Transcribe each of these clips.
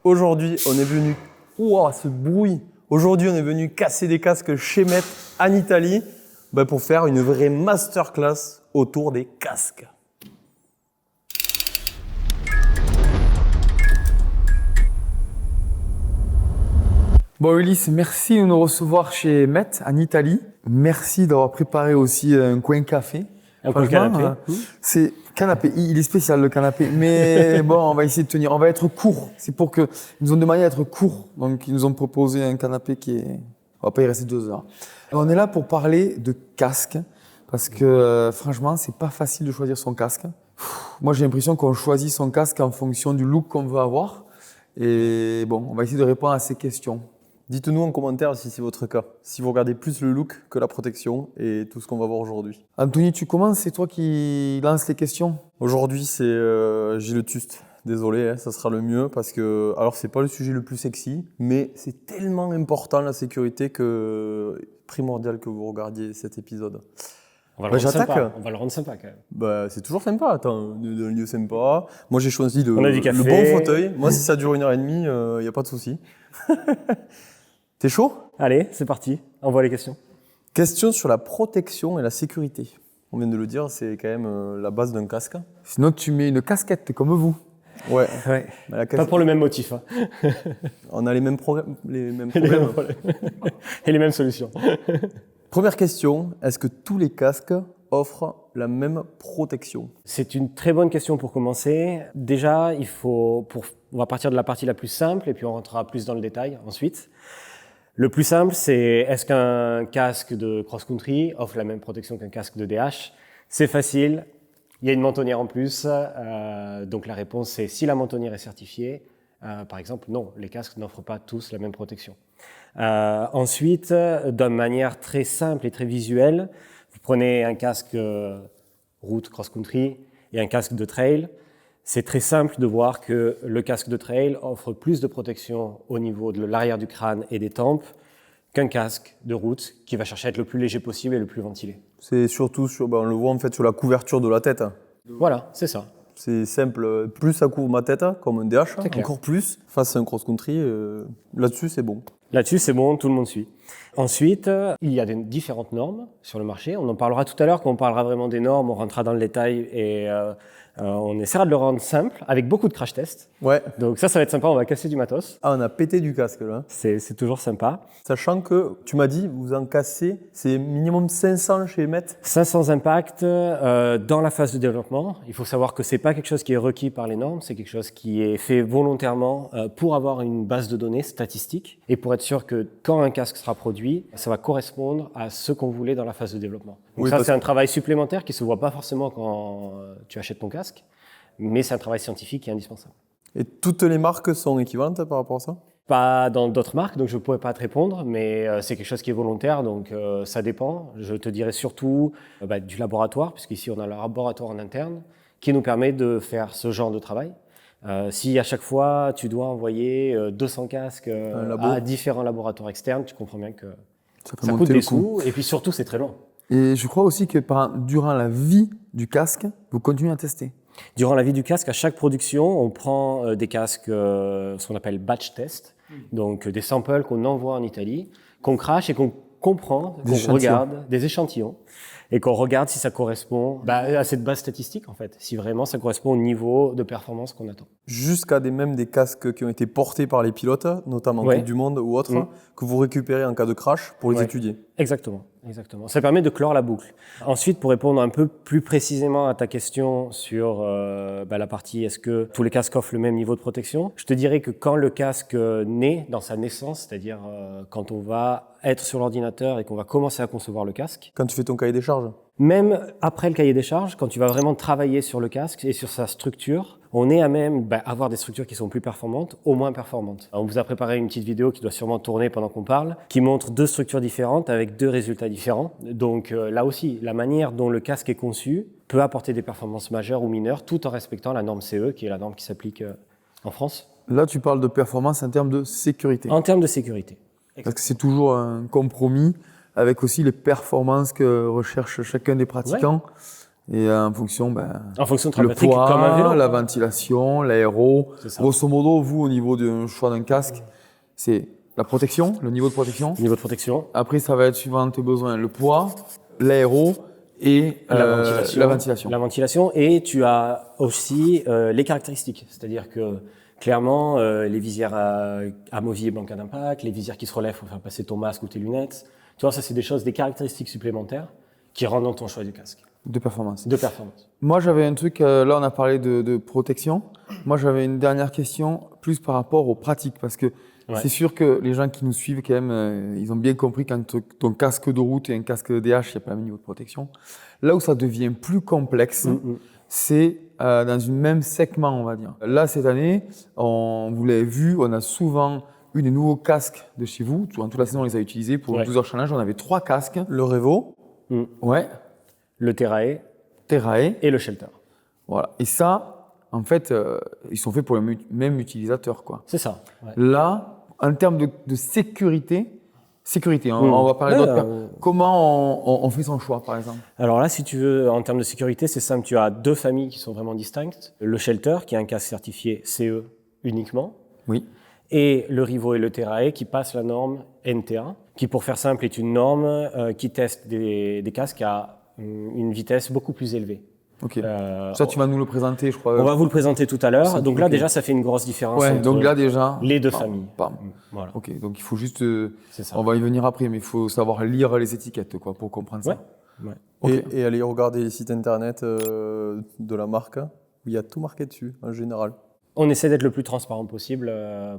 Aujourd'hui, on est venu... Ouah, ce bruit! Aujourd'hui, on est venu casser des casques chez Met en Italie pour faire une vraie masterclass autour des casques. Bon Ulysse, merci de nous recevoir chez Met en Italie. Merci d'avoir préparé aussi un coin café. Un coin canapé. C'est canapé, il est spécial le canapé, mais bon, on va essayer de tenir. On va être court. C'est pour que ils nous ont demandé d'être court, donc ils nous ont proposé un canapé qui est. On va pas y rester 2 heures. On est là pour parler de casque, parce que franchement, c'est pas facile de choisir son casque. Moi, j'ai l'impression qu'on choisit son casque en fonction du look qu'on veut avoir. Et bon, on va essayer de répondre à ces questions. Dites-nous en commentaire si c'est votre cas, si vous regardez plus le look que la protection et tout ce qu'on va voir aujourd'hui. Anthony, tu commences, c'est toi qui lance les questions. Aujourd'hui, c'est Gilles Tuste. Désolé, ça sera le mieux parce que, alors c'est pas le sujet le plus sexy, mais c'est tellement important la sécurité que primordial que vous regardiez cet épisode. On va le rendre sympa. On va le rendre sympa quand même. C'est toujours sympa, attends, un lieu sympa. Moi j'ai choisi le café. bon fauteuil. Moi si ça dure 1h30, y a pas de souci. T'es chaud? Allez, c'est parti. Envoie les questions. Question sur la protection et la sécurité. On vient de le dire, c'est quand même la base d'un casque. Sinon, tu mets une casquette comme vous. Ouais. Pas pour le même motif. Hein. On a les mêmes problèmes. Et les mêmes solutions. Première question, est-ce que tous les casques offrent la même protection? C'est une très bonne question pour commencer. Déjà, on va partir de la partie la plus simple et puis on rentrera plus dans le détail ensuite. Le plus simple, c'est est-ce qu'un casque de cross-country offre la même protection qu'un casque de DH? C'est facile, il y a une mentonnière en plus, donc la réponse c'est si la mentonnière est certifiée. Par exemple, non, les casques n'offrent pas tous la même protection. Ensuite, d'une manière très simple et très visuelle, vous prenez un casque route cross-country et un casque de trail. C'est très simple de voir que le casque de trail offre plus de protection au niveau de l'arrière du crâne et des tempes qu'un casque de route qui va chercher à être le plus léger possible et le plus ventilé. C'est surtout on le voit en fait sur la couverture de la tête. Voilà, c'est ça. C'est simple, plus ça couvre ma tête, comme un DH, encore plus, face à un cross-country, là-dessus c'est bon. Là-dessus c'est bon, tout le monde suit. Ensuite, il y a différentes normes sur le marché. On en parlera tout à l'heure, quand on parlera vraiment des normes, on rentrera dans le détail et on essaiera de le rendre simple, avec beaucoup de crash tests. Ouais. Donc ça va être sympa, on va casser du matos. Ah, on a pété du casque là. C'est toujours sympa. Sachant que, tu m'as dit, vous en cassez, c'est minimum 500 chez Met. 500 impacts dans la phase de développement. Il faut savoir que c'est pas quelque chose qui est requis par les normes, c'est quelque chose qui est fait volontairement pour avoir une base de données statistique et pour être sûr que quand un casque sera produit, ça va correspondre à ce qu'on voulait dans la phase de développement. Donc oui, ça, c'est un travail supplémentaire qui se voit pas forcément quand tu achètes ton casque, mais c'est un travail scientifique qui est indispensable. Et toutes les marques sont équivalentes par rapport à ça? Pas dans d'autres marques, donc je ne pourrais pas te répondre, mais c'est quelque chose qui est volontaire, donc ça dépend. Je te dirais surtout du laboratoire, puisqu'ici on a le laboratoire en interne, qui nous permet de faire ce genre de travail. Si à chaque fois tu dois envoyer 200 casques à différents laboratoires externes, tu comprends bien que ça coûte des sous, et puis surtout c'est très long. Et je crois aussi que durant la vie du casque, vous continuez à tester. Durant la vie du casque, à chaque production, on prend des casques, ce qu'on appelle batch test, donc des samples qu'on envoie en Italie, qu'on crache et qu'on comprend, qu'on regarde, des échantillons, et qu'on regarde si ça correspond à cette base statistique en fait, si vraiment ça correspond au niveau de performance qu'on attend. Jusqu'à même des casques qui ont été portés par les pilotes, notamment en Coupe du Monde ou autre, que vous récupérez en cas de crash pour les étudier. Exactement. Ça permet de clore la boucle. Ensuite, pour répondre un peu plus précisément à ta question sur la partie est-ce que tous les casques offrent le même niveau de protection, je te dirais que quand le casque naît dans sa naissance, c'est-à-dire quand on va être sur l'ordinateur et qu'on va commencer à concevoir le casque. Quand tu fais ton cahier des charges? Même après le cahier des charges, quand tu vas vraiment travailler sur le casque et sur sa structure, on est à même avoir des structures qui sont plus performantes, au moins performantes. On vous a préparé une petite vidéo qui doit sûrement tourner pendant qu'on parle, qui montre 2 structures différentes avec 2 résultats différents. Donc là aussi, la manière dont le casque est conçu peut apporter des performances majeures ou mineures, tout en respectant la norme CE, qui est la norme qui s'applique en France. Là, tu parles de performance en termes de sécurité. En termes de sécurité. Parce que c'est toujours un compromis avec aussi les performances que recherche chacun des pratiquants. Et en fonction, En fonction de le Trapatrick, comme un poids, vélo. la ventilation, l'aéro. C'est ça. Grosso modo, vous, au niveau du choix d'un casque, c'est la protection, le niveau de protection. Niveau de protection, Après, ça va être suivant tes besoins, le poids, l'aéro et la ventilation. La ventilation, et tu as aussi les caractéristiques. C'est-à-dire que clairement, les visières amovibles en cas d'impact, les visières qui se relèvent pour faire passer ton masque ou tes lunettes. Tu vois, ça, c'est des choses, des caractéristiques supplémentaires qui rendent dans ton choix du casque. De performance. De performance. Moi, j'avais un truc, là, on a parlé de protection. Moi, j'avais une dernière question, plus par rapport aux pratiques, parce que c'est sûr que les gens qui nous suivent, quand même, ils ont bien compris quand ton casque de route et un casque DH, il n'y a pas le même niveau de protection. Là où ça devient plus complexe, c'est dans une même segment, on va dire. Là, cette année, vous l'avez vu, on a souvent eu des nouveaux casques de chez vous. Durant toute la saison, on les a utilisés pour le 12 heures challenge. On avait 3 casques. Le Revo. Ouais. Le Terrae Terrae. et le Shelter. Voilà. Et ça, en fait, ils sont faits pour le même utilisateur, quoi. C'est ça. Ouais. Là, en termes de sécurité, on va parler d'autres. Comment on fait son choix, par exemple? Alors là, si tu veux, en termes de sécurité, c'est simple. Tu as 2 familles qui sont vraiment distinctes. Le Shelter, qui est un casque certifié CE uniquement. Oui. Et le Revo et le Terrae, qui passent la norme NTA, qui, pour faire simple, est une norme qui teste des casques à une vitesse beaucoup plus élevée. Ok. Ça, tu vas nous le présenter, je crois. On va vous le présenter tout à l'heure. Donc là, ok. déjà, ça fait une grosse différence Ouais, entre donc là, déjà. les 2 familles. Bam. Voilà. Ok, donc il faut juste. C'est ça. On va y venir après, mais il faut savoir lire les étiquettes, quoi, pour comprendre ça. Ouais. Ok. Et aller regarder les sites internet de la marque, où il y a tout marqué dessus, en général. On essaie d'être le plus transparent possible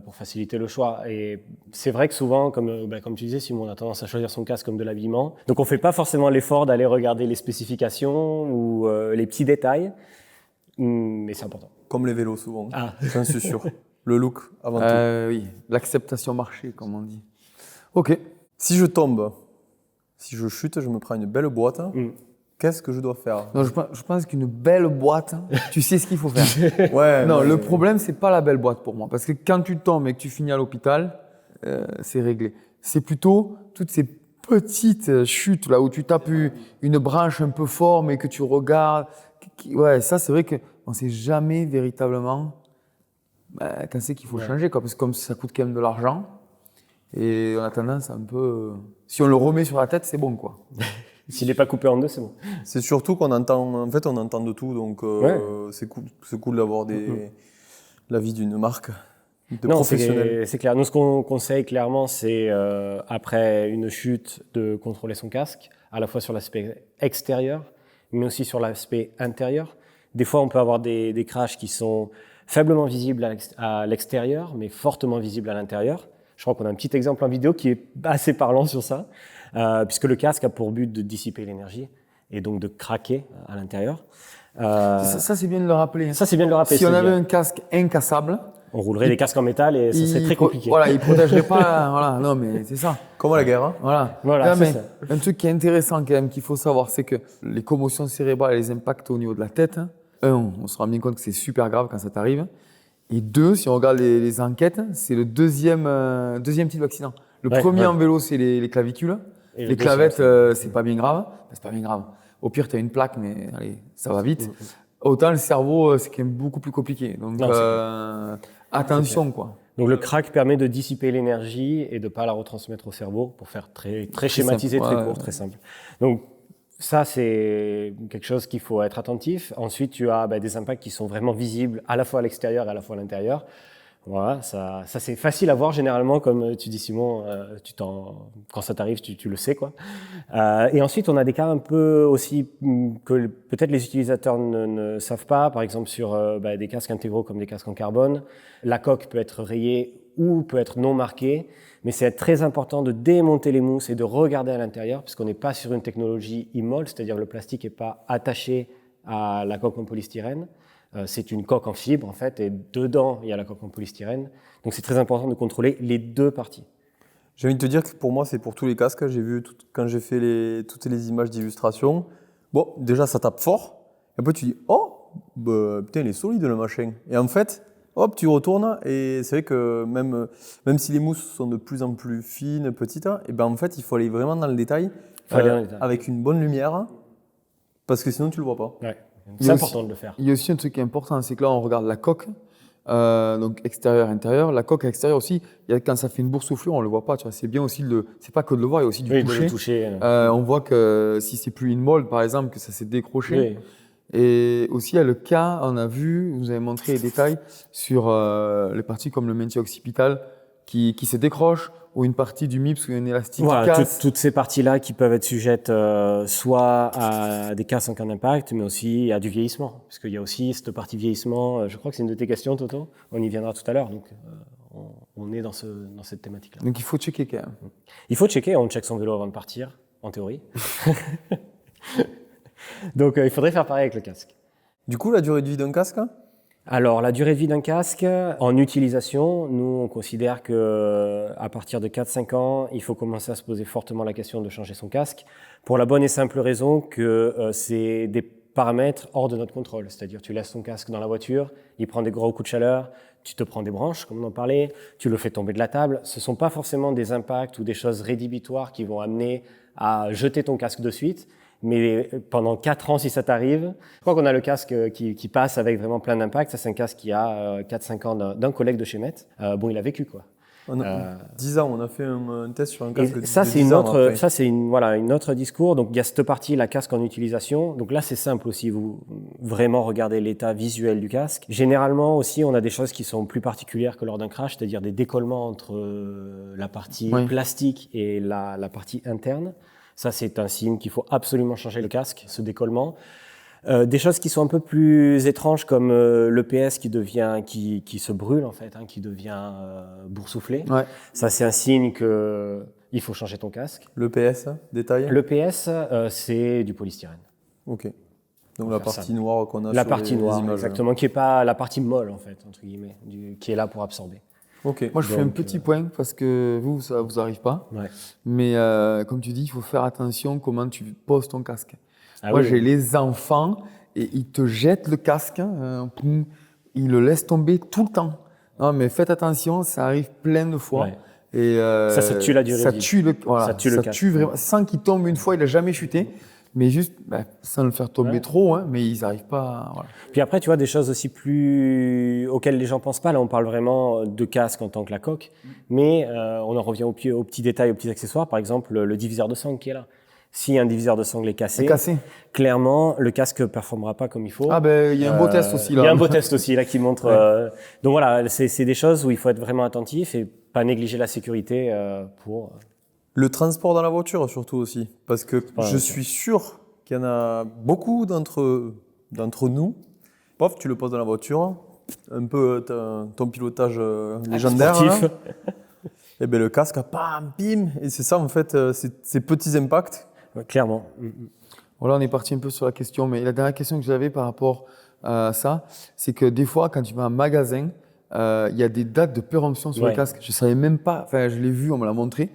pour faciliter le choix. Et c'est vrai que souvent, comme tu disais, Simon, on a tendance à choisir son casque comme de l'habillement. Donc on ne fait pas forcément l'effort d'aller regarder les spécifications ou les petits détails, mais c'est important. Comme les vélos, souvent. Ah. J'en suis sûr. Le look, avant tout. Oui, l'acceptation marché, comme on dit. Ok. Si je tombe, si je chute, je me prends une belle boîte. Qu'est-ce que je dois faire? Non, je pense qu'une belle boîte, tu sais ce qu'il faut faire. Ouais. Non, le problème, c'est pas la belle boîte pour moi. Parce que quand tu tombes et que tu finis à l'hôpital, c'est réglé. C'est plutôt toutes ces petites chutes là où tu tapes une branche un peu fort mais que tu regardes. Ouais, ça, c'est vrai qu'on ne sait jamais véritablement quand c'est qu'il faut changer, quoi. Parce que comme ça coûte quand même de l'argent, et on a tendance à un peu. Si on le remet sur la tête, c'est bon, quoi. S'il n'est pas coupé en 2, c'est bon. C'est surtout qu'on entend, en fait, on entend de tout, donc c'est cool d'avoir l'avis d'une marque, de professionnels. C'est clair. Nous, ce qu'on conseille clairement, c'est après une chute de contrôler son casque, à la fois sur l'aspect extérieur, mais aussi sur l'aspect intérieur. Des fois, on peut avoir des crashs qui sont faiblement visibles à l'extérieur, mais fortement visibles à l'intérieur. Je crois qu'on a un petit exemple en vidéo qui est assez parlant sur ça. Puisque le casque a pour but de dissiper l'énergie et donc de craquer à l'intérieur. Ça, c'est bien de le rappeler. Ça, c'est bien de le rappeler. Si on avait un casque incassable, on roulerait des casques en métal et ça serait très compliqué. Voilà, il protégerait pas. Voilà, non, mais c'est ça. Comme à la guerre. Hein. Voilà, c'est mais ça. un truc qui est intéressant quand même qu'il faut savoir, c'est que les commotions cérébrales et les impacts au niveau de la tête, on se rend bien compte que c'est super grave quand ça t'arrive. Et 2, si on regarde les enquêtes, c'est le deuxième type d'accident. Le premier en vélo, c'est les clavicules. Et les clavettes, c'est pas bien grave. C'est pas bien grave. Au pire, tu as une plaque, mais allez, ça va vite. Autant le cerveau, c'est quand même beaucoup plus compliqué. Donc, attention, quoi. Donc, le crack permet de dissiper l'énergie et de ne pas la retransmettre au cerveau pour faire très schématisé, simple. très court, très simple. Donc, ça, c'est quelque chose qu'il faut être attentif. Ensuite, tu as des impacts qui sont vraiment visibles à la fois à l'extérieur et à la fois à l'intérieur. Voilà, ça c'est facile à voir généralement, comme tu dis Simon, quand ça t'arrive, tu le sais, quoi. Et ensuite, on a des cas un peu aussi que peut-être les utilisateurs ne savent pas, par exemple sur des casques intégraux comme des casques en carbone. La coque peut être rayée ou peut être non marquée, mais c'est très important de démonter les mousses et de regarder à l'intérieur, puisqu'on n'est pas sur une technologie immole, c'est-à-dire le plastique n'est pas attaché à la coque en polystyrène. C'est une coque en fibre, en fait, et dedans, il y a la coque en polystyrène. Donc, c'est très important de contrôler les 2 parties. J'ai envie de te dire que pour moi, c'est pour tous les casques. J'ai vu, quand j'ai fait toutes les images d'illustration, bon, déjà, ça tape fort. Et après, tu dis, oh, putain, il est solide, le machin. Et en fait, hop, tu retournes. Et c'est vrai que même si les mousses sont de plus en plus fines, petites, et ben, en fait, il faut aller vraiment dans le détail. Avec une bonne lumière. Parce que sinon, tu le vois pas. Ouais. Il y C'est a important aussi- de le faire. Il y a aussi un truc qui est important, c'est que là, on regarde la coque, donc extérieur, intérieur. La coque extérieure aussi, quand ça fait une boursouflure, on le voit pas. Tu vois, c'est bien aussi c'est pas que de le voir, il y a aussi du Oui, de toucher. le toucher. On voit que si c'est plus une mold, par exemple, que ça s'est décroché. Oui. Et aussi, il y a le cas, on a vu, vous avez montré les détails sur les parties comme le maintien occipital qui se décroche, ou une partie du MIPS ou un élastique qui Voilà, casse. toutes ces parties-là qui peuvent être sujettes soit à des casses en cas d'impact, mais aussi à du vieillissement. Parce qu'il y a aussi cette partie vieillissement, je crois que c'est une de tes questions, Toto. On y viendra tout à l'heure, donc on est dans cette thématique-là. Donc il faut checker quand même. Il faut checker, on check son vélo avant de partir, en théorie. Donc il faudrait faire pareil avec le casque. Du coup, la durée de vie d'un casque, Alors, la durée de vie d'un casque, en utilisation, nous, on considère que à partir de 4-5 ans, il faut commencer à se poser fortement la question de changer son casque, pour la bonne et simple raison que c'est des paramètres hors de notre contrôle. C'est-à-dire, tu laisses ton casque dans la voiture, il prend des gros coups de chaleur, tu te prends des branches, comme on en parlait, tu le fais tomber de la table. Ce ne sont pas forcément des impacts ou des choses rédhibitoires qui vont amener à jeter ton casque de suite. Mais pendant 4 ans, si ça t'arrive, je crois qu'on a le casque qui passe avec vraiment plein d'impact. Ça, c'est un casque qui a 4-5 ans d'un collègue de chez Met. Bon, il a vécu, quoi. on a 10 ans, on a fait un test sur un casque Et de ça, 10 c'est ans après. voilà, une autre discours. Donc, il y a cette partie, la casque en utilisation. Donc là, c'est simple aussi. Vous vraiment regardez l'état visuel du casque. Généralement aussi, on a des choses qui sont plus particulières que lors d'un crash, c'est-à-dire des décollements entre la partie plastique et la partie interne. Ça, c'est un signe qu'il faut absolument changer le casque, ce décollement. Des choses qui sont un peu plus étranges comme l'EPS qui se brûle en fait, qui devient boursouflé. Ouais. Ça, c'est un signe que il faut changer ton casque. Le PS, détail. L'EPS, c'est du polystyrène. Ok. Donc Pour la faire partie ça. noire qu'on a La sur partie les noire, images. exactement, qui est pas la partie molle en fait, entre guillemets, qui est là pour absorber. Ok. Moi, je fais un Donc, petit point parce que vous, ça vous arrive pas. Ouais. Mais comme tu dis, il faut faire attention comment tu poses ton casque. Ah Moi, oui, j'ai les enfants et ils te jettent le casque, ils le laissent tomber tout le temps. Non, mais faites attention, ça arrive plein de fois. Ouais. Et Ça tue la durée ça de vie. tue le, voilà, Ça tue le casque. vraiment, sans qu'il tombe une fois, il a jamais chuté. Mais juste, sans le faire tomber Ouais. trop, mais ils n'arrivent pas. Voilà. Puis après, tu vois, des choses aussi auxquelles les gens pensent pas. Là, on parle vraiment de casque en tant que la coque. Mais on en revient aux petits détails, aux petits accessoires. Par exemple, le diviseur de sangle qui est là. Si un diviseur de sangle est C'est cassé. clairement, le casque performera pas comme il faut. Ah il y a un beau test aussi là. Il y a un beau test aussi là qui montre. Donc voilà, c'est des choses où il faut être vraiment attentif et pas négliger la sécurité pour. Le transport dans la voiture surtout aussi. Parce que pas je vrai, suis sûr qu'il y en a beaucoup d'entre nous. Pof, tu le poses dans la voiture, un peu ton pilotage légendaire. Sportif. Là. Et bien le casque, bam, bim. Et c'est ça en fait, ces petits impacts. Ouais, clairement. Voilà, on est parti un peu sur la question, mais la dernière question que j'avais par rapport à ça, c'est que des fois, quand tu vas en magasin, il y a des dates de péremption sur Ouais. le casque. Je savais même pas, enfin, je l'ai vu, on me l'a montré.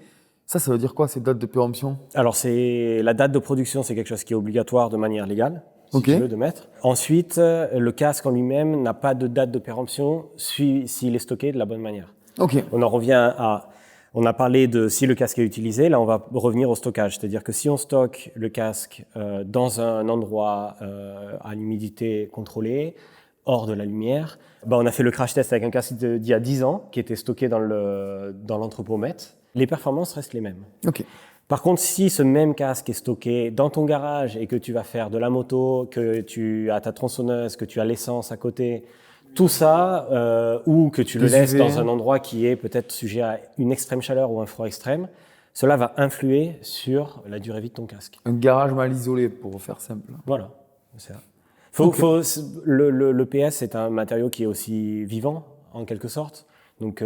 Ça veut dire quoi, ces dates de péremption? Alors, la date de production, c'est quelque chose qui est obligatoire de manière légale, si Ok. tu veux, de mettre. Ensuite, le casque en lui-même n'a pas de date de péremption s'il est stocké de la bonne manière. Ok. On en revient on a parlé de si le casque est utilisé, là on va revenir au stockage. C'est-à-dire que si on stocke le casque dans un endroit à l'humidité contrôlée, hors de la lumière, on a fait le crash test avec un casque d'il y a 10 ans qui était stocké dans l'entrepôt Met. Les performances restent les mêmes. Ok. Par contre, si ce même casque est stocké dans ton garage et que tu vas faire de la moto, que tu as ta tronçonneuse, que tu as l'essence à côté, tout ça, ou que tu le Des laisses UV. dans un endroit qui est peut-être sujet à une extrême chaleur ou un froid extrême, cela va influer sur la durée de vie de ton casque. Un garage mal isolé, pour faire simple. Voilà. C'est ça. Le PS est un matériau qui est aussi vivant, en quelque sorte. Donc,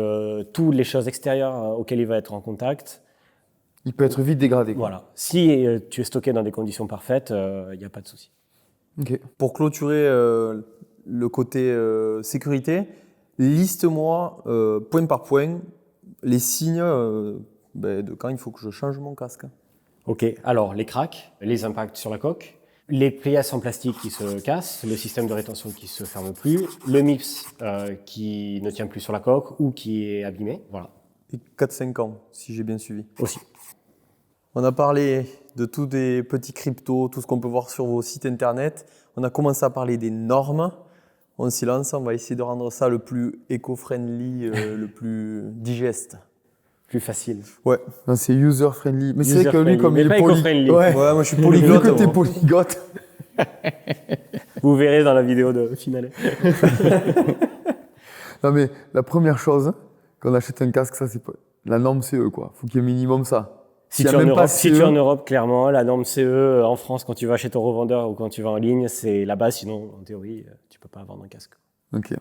toutes les choses extérieures auxquelles il va être en contact, Il peut être vite dégradé. Quoi. voilà. Si tu es stocké dans des conditions parfaites, il n'y a pas de souci. Ok. Pour clôturer le côté sécurité, liste-moi point par point les signes de quand il faut que je change mon casque. Ok, alors les cracks, les impacts sur la coque, les pièces en plastique qui se cassent, le système de rétention qui se ferme plus, le MIPS qui ne tient plus sur la coque ou qui est abîmé, voilà, Et 4-5 ans, si j'ai bien suivi. aussi. On a parlé de tous des petits cryptos, tout ce qu'on peut voir sur vos sites internet. On a commencé à parler des normes. On s'y lance, on va essayer de rendre ça le plus éco-friendly, le plus digeste. Plus facile. Ouais. Non, c'est user-friendly. Mais c'est vrai que lui, User-friendly, comme mais il pas est éco-friendly. Ouais. Ouais, moi je suis Vu polyglotte. que t'es moi. polyglotte. Vous verrez dans la vidéo de finale. Non, mais la première chose, quand on achète un casque, ça, c'est pas la norme CE, quoi. Faut qu'il y ait minimum ça. Si S'il y tu, a es en même pas Europe, si tu es en CE, Europe, clairement, la norme CE en France, quand tu vas chez ton revendeur ou quand tu vas en ligne, c'est la base. Sinon, en théorie, tu peux pas vendre un casque. Ok.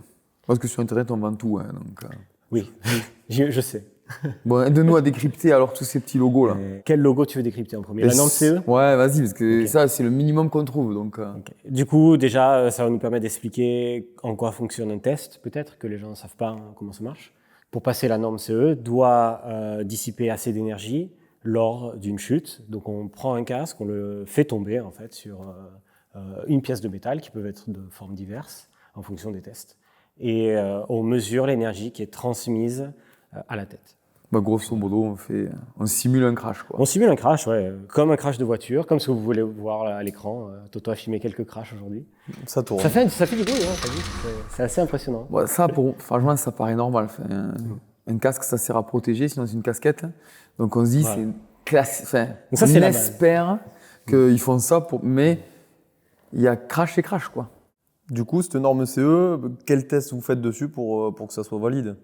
Parce que sur Internet, on vend tout, hein, donc. Oui, je sais. Bon, aide-nous à décrypter alors tous ces petits logos là. Quel logo tu veux décrypter en premier? La norme CE? Ouais, vas-y, parce que Ok. ça, c'est le minimum qu'on trouve, donc. Ok. Du coup, déjà, ça va nous permettre d'expliquer en quoi fonctionne un test, peut-être, que les gens ne savent pas comment ça marche. Pour passer la norme CE, doit dissiper assez d'énergie lors d'une chute. Donc, on prend un casque, on le fait tomber, en fait, sur une pièce de métal qui peut être de formes diverses en fonction des tests. Et on mesure l'énergie qui est transmise à la tête. Bah, grosso modo, on simule un crash, quoi. On simule un crash, ouais, comme un crash de voiture, comme ce que vous voulez voir là, à l'écran. Toto a filmé quelques crashs aujourd'hui. Ça tourne. Ça fait du bruit, hein, t'as vu, c'est assez impressionnant. Bon, ça, franchement, ça paraît normal. Enfin, un casque, ça sert à protéger, sinon c'est une casquette. Donc on se dit, Voilà. c'est une classe. Enfin, Donc ça, c'est on la base. espère qu'ils font ça pour. Mais il y a crash et crash, quoi. Du coup, cette norme CE, quel test vous faites dessus pour que ça soit valide?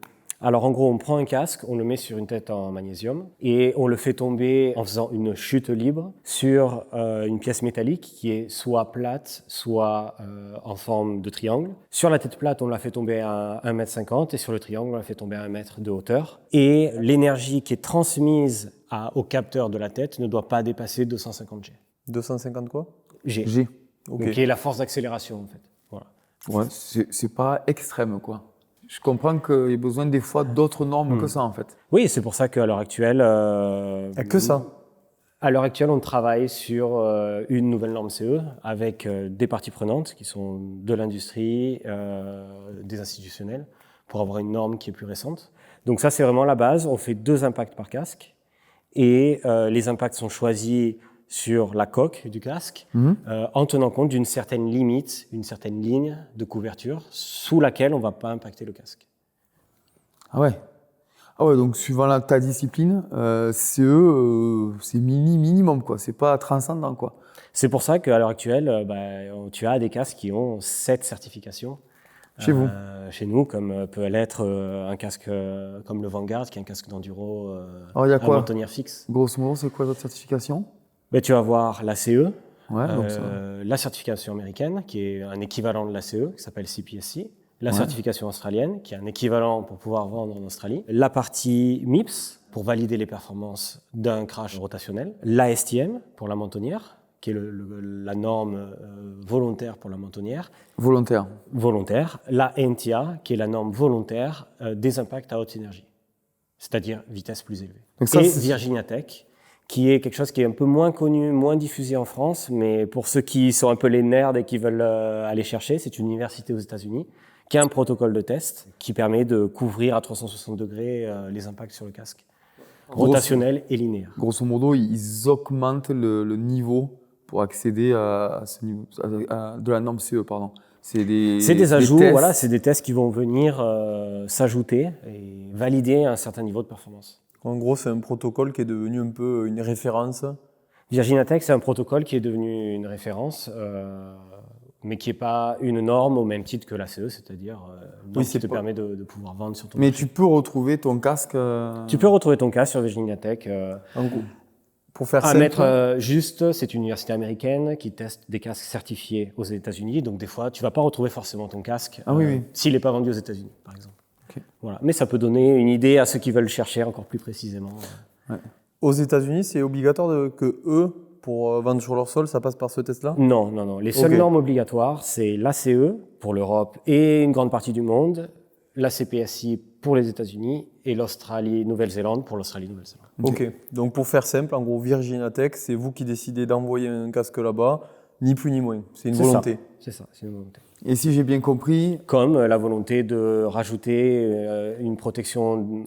Alors en gros, on prend un casque, on le met sur une tête en magnésium et on le fait tomber en faisant une chute libre sur une pièce métallique qui est soit plate, soit en forme de triangle. Sur la tête plate, on la fait tomber à 1,50 m et sur le triangle, on la fait tomber à 1 mètre de hauteur. Et l'énergie qui est transmise au capteur de la tête ne doit pas dépasser 250 G. 250 quoi? G. G. Ok. Donc, qui est la force d'accélération en fait. Voilà. Ouais, c'est pas extrême, quoi. Je comprends qu'il y a besoin des fois d'autres normes que ça, en fait. Oui, c'est pour ça qu'à l'heure actuelle... Il n'y a que ça. À l'heure actuelle, on travaille sur une nouvelle norme CE avec des parties prenantes qui sont de l'industrie, des institutionnels, pour avoir une norme qui est plus récente. Donc ça, c'est vraiment la base. On fait 2 impacts par casque et les impacts sont choisis sur la coque du casque en tenant compte d'une certaine limite, une certaine ligne de couverture sous laquelle on ne va pas impacter le casque. Ah ouais. Ah ouais, donc suivant ta discipline, CE, c'est minimum, quoi. C'est pas transcendant, quoi. C'est pour ça qu'à l'heure actuelle, tu as des casques qui ont 7 certifications. Chez vous? Chez nous, comme peut l'être un casque comme le Vanguard, qui est un casque d'enduro Alors, il y a à quoi? mentonnière fixe. Grosso modo, c'est quoi votre certification? Tu vas avoir la CE, Ouais, donc ça. la certification américaine, qui est un équivalent de la CE, qui s'appelle CPSC, la Ouais. certification australienne, qui est un équivalent pour pouvoir vendre en Australie, la partie MIPS, pour valider les performances d'un crash rotationnel, l'ASTM, pour la mentonnière, qui est la norme volontaire pour la mentonnière, Volontaire. la NTA, qui est la norme volontaire des impacts à haute énergie, c'est-à-dire vitesse plus élevée. Donc ça, et c'est- Virginia Tech, qui est quelque chose qui est un peu moins connu, moins diffusé en France, mais pour ceux qui sont un peu les nerds et qui veulent aller chercher, c'est une université aux États-Unis qui a un protocole de test qui permet de couvrir à 360 degrés les impacts sur le casque, rotationnel et linéaire. Grosso modo, ils augmentent le niveau pour accéder à ce niveau, de la norme CE, pardon. C'est des ajouts, tests. voilà, c'est des tests qui vont venir s'ajouter et valider un certain niveau de performance. En gros, c'est un protocole qui est devenu un peu une référence. Virginia Tech, c'est un protocole qui est devenu une référence, mais qui n'est pas une norme au même titre que la CE, c'est-à-dire Oui, qui c'est te pas- permet de pouvoir vendre sur ton Mais marché. tu peux retrouver ton casque. Tu peux retrouver ton cas sur Virginia Tech. En gros, pour faire À simple, mettre juste, c'est une université américaine qui teste des casques certifiés aux États-Unis. Donc des fois, tu vas pas retrouver forcément ton casque Ah oui, oui. s'il n'est pas vendu aux États-Unis, par exemple. Ok. Voilà. Mais ça peut donner une idée à ceux qui veulent chercher encore plus précisément. aux États-Unis, c'est obligatoire que eux, pour vendre sur leur sol, ça passe par ce test-là? Non. Les seules Ok. normes obligatoires, c'est l'ACE pour l'Europe et une grande partie du monde, la CPSI pour les États-Unis et l'Australie, Nouvelle-Zélande pour l'Australie, Nouvelle-Zélande. Ok. Donc pour faire simple, en gros, Virginia Tech, c'est vous qui décidez d'envoyer un casque là-bas. Ni plus ni moins, c'est une C'est volonté. C'est ça, c'est une volonté. Et si j'ai bien compris, Comme la volonté de rajouter une protection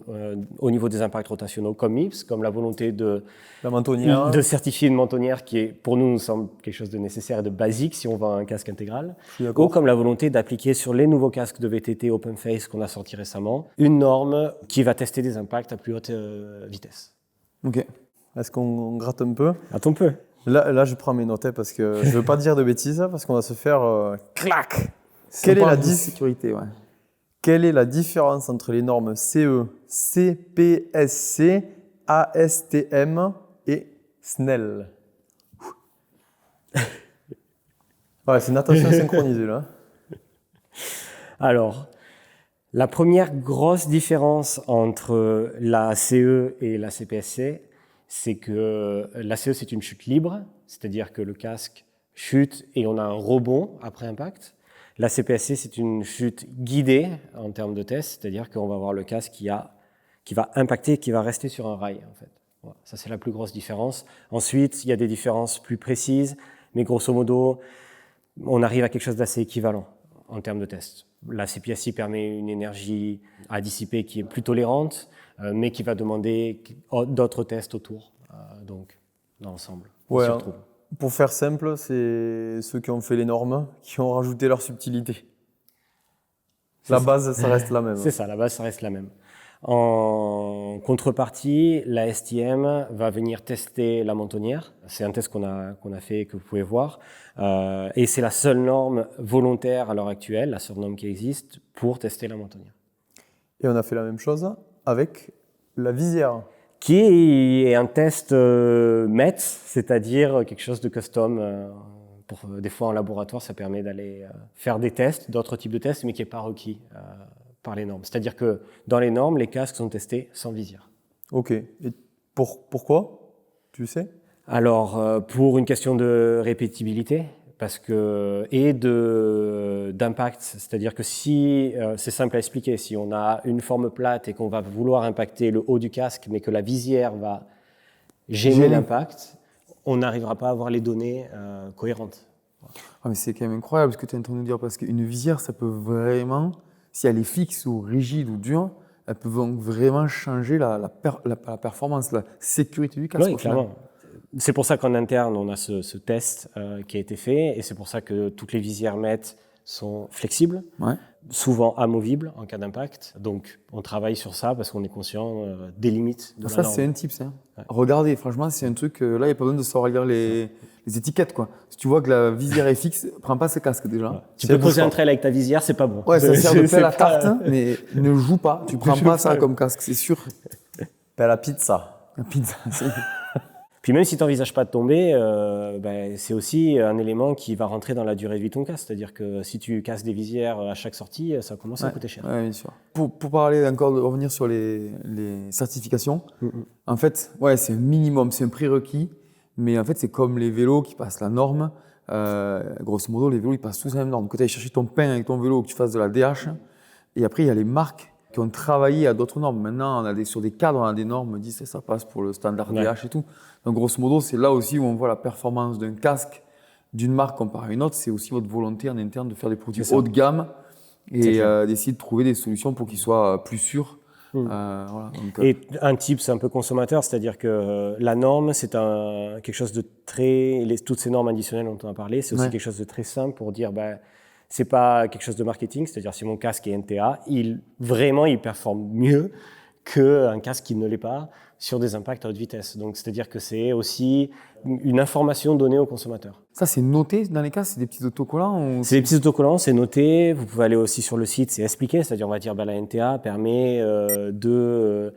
au niveau des impacts rotationnels comme MIPS, comme la volonté La mentonnière, de certifier une mentonnière qui est, pour nous semble quelque chose de nécessaire et de basique si on vend un casque intégral, je suis d'accord. ou comme la volonté d'appliquer sur les nouveaux casques de VTT Open Face qu'on a sortis récemment, une norme qui va tester des impacts à plus haute vitesse. ok. Est-ce qu'on gratte un peu? Attends un peu. Là, je prends mes notes hein, parce que je veux pas dire de bêtises parce qu'on va se faire clac. Si on Quelle est, parle la de sécurité, ouais. quelle est la différence entre les normes CE, CPSC, ASTM et SNEL? Ouais, c'est natation synchronisée là. Alors, la première grosse différence entre la CE et la CPSC, c'est que la CE, c'est une chute libre, c'est-à-dire que le casque chute et on a un rebond après impact. La CPSC, c'est une chute guidée en termes de test, c'est-à-dire qu'on va avoir le casque qui va impacter et qui va rester sur un rail, en fait. Voilà, ça, c'est la plus grosse différence. Ensuite, il y a des différences plus précises, mais grosso modo, on arrive à quelque chose d'assez équivalent en termes de test. La CPSC permet une énergie à dissiper qui est plus tolérante, mais qui va demander d'autres tests autour, donc dans l'ensemble. on Ouais, s'y hein. retrouve. Pour faire simple, c'est ceux qui ont fait les normes qui ont rajouté leur subtilité. La base, ça reste la même. C'est ça, la base, ça reste la même. En contrepartie, la STM va venir tester la mentonnière. C'est un test qu'on a fait, que vous pouvez voir. Et c'est la seule norme volontaire à l'heure actuelle, la seule norme qui existe pour tester la mentonnière. Et on a fait la même chose avec la visière. Qui est un test METS, c'est-à-dire quelque chose de custom. Des fois en laboratoire, ça permet d'aller faire des tests, d'autres types de tests, mais qui n'est pas requis par les normes. C'est-à-dire que dans les normes, les casques sont testés sans visière. Ok. Et pourquoi? Tu sais? Alors, pour une question de répétibilité, et d'impact, c'est-à-dire que si, c'est simple à expliquer, si on a une forme plate et qu'on va vouloir impacter le haut du casque, mais que la visière va gêner l'impact, on n'arrivera pas à avoir les données cohérentes. Ah, mais c'est quand même incroyable ce que tu es en train de nous dire, parce qu'une visière, ça peut vraiment, si elle est fixe ou rigide ou dure, elle peut donc vraiment changer la performance, la sécurité du casque. Oui, clairement. C'est pour ça qu'en interne, on a ce test qui a été fait, et c'est pour ça que toutes les visières MET sont flexibles, souvent amovibles en cas d'impact. Donc, on travaille sur ça parce qu'on est conscient des limites de la norme. Ça, c'est un tips. Hein. Ouais. Regardez, franchement, c'est un truc, là, il n'y a pas besoin de savoir lire les étiquettes. Quoi. Si tu vois que la visière est fixe, prends pas ce casque déjà. Ouais. Tu peux poser un trail avec ta visière, c'est pas bon. Ouais, ça sert de faire la tarte, mais ne joue pas. Tu prends pas ça comme casque, c'est sûr. Ben, la pizza. La pizza, Puis même si tu n'envisages pas de tomber, c'est aussi un élément qui va rentrer dans la durée de vie de ton casque. C'est-à-dire que si tu casses des visières à chaque sortie, ça commence à coûter cher. Oui, bien sûr. Pour parler encore, de revenir sur les certifications, en fait, c'est un minimum, c'est un prérequis, mais en fait, c'est comme les vélos qui passent la norme. Grosso modo, les vélos, ils passent tous la même norme. Que tu ailles chercher ton pain avec ton vélo, que tu fasses de la DH, et après, il y a les marques qui ont travaillé à d'autres normes. Maintenant, sur des cadres, on a des normes, on dit ça passe pour le standard DH et tout. Donc, grosso modo, c'est là aussi où on voit la performance d'un casque d'une marque comparé à une autre. C'est aussi votre volonté en interne de faire des produits haut de gamme et d'essayer de trouver des solutions pour qu'ils soient plus sûrs. Voilà. Donc, et un type, c'est un peu consommateur, c'est-à-dire que la norme, c'est quelque chose de toutes ces normes additionnelles dont on a parlé, c'est aussi quelque chose de très simple pour dire, c'est pas quelque chose de marketing, c'est-à-dire si mon casque est NTA, il performe mieux qu'un casque qui ne l'est pas sur des impacts à haute vitesse. Donc, c'est-à-dire que c'est aussi une information donnée au consommateur. Ça, c'est noté dans les casques, c'est des petits autocollants C'est des petits autocollants, c'est noté. Vous pouvez aller aussi sur le site, c'est expliqué, c'est-à-dire on va dire la NTA permet de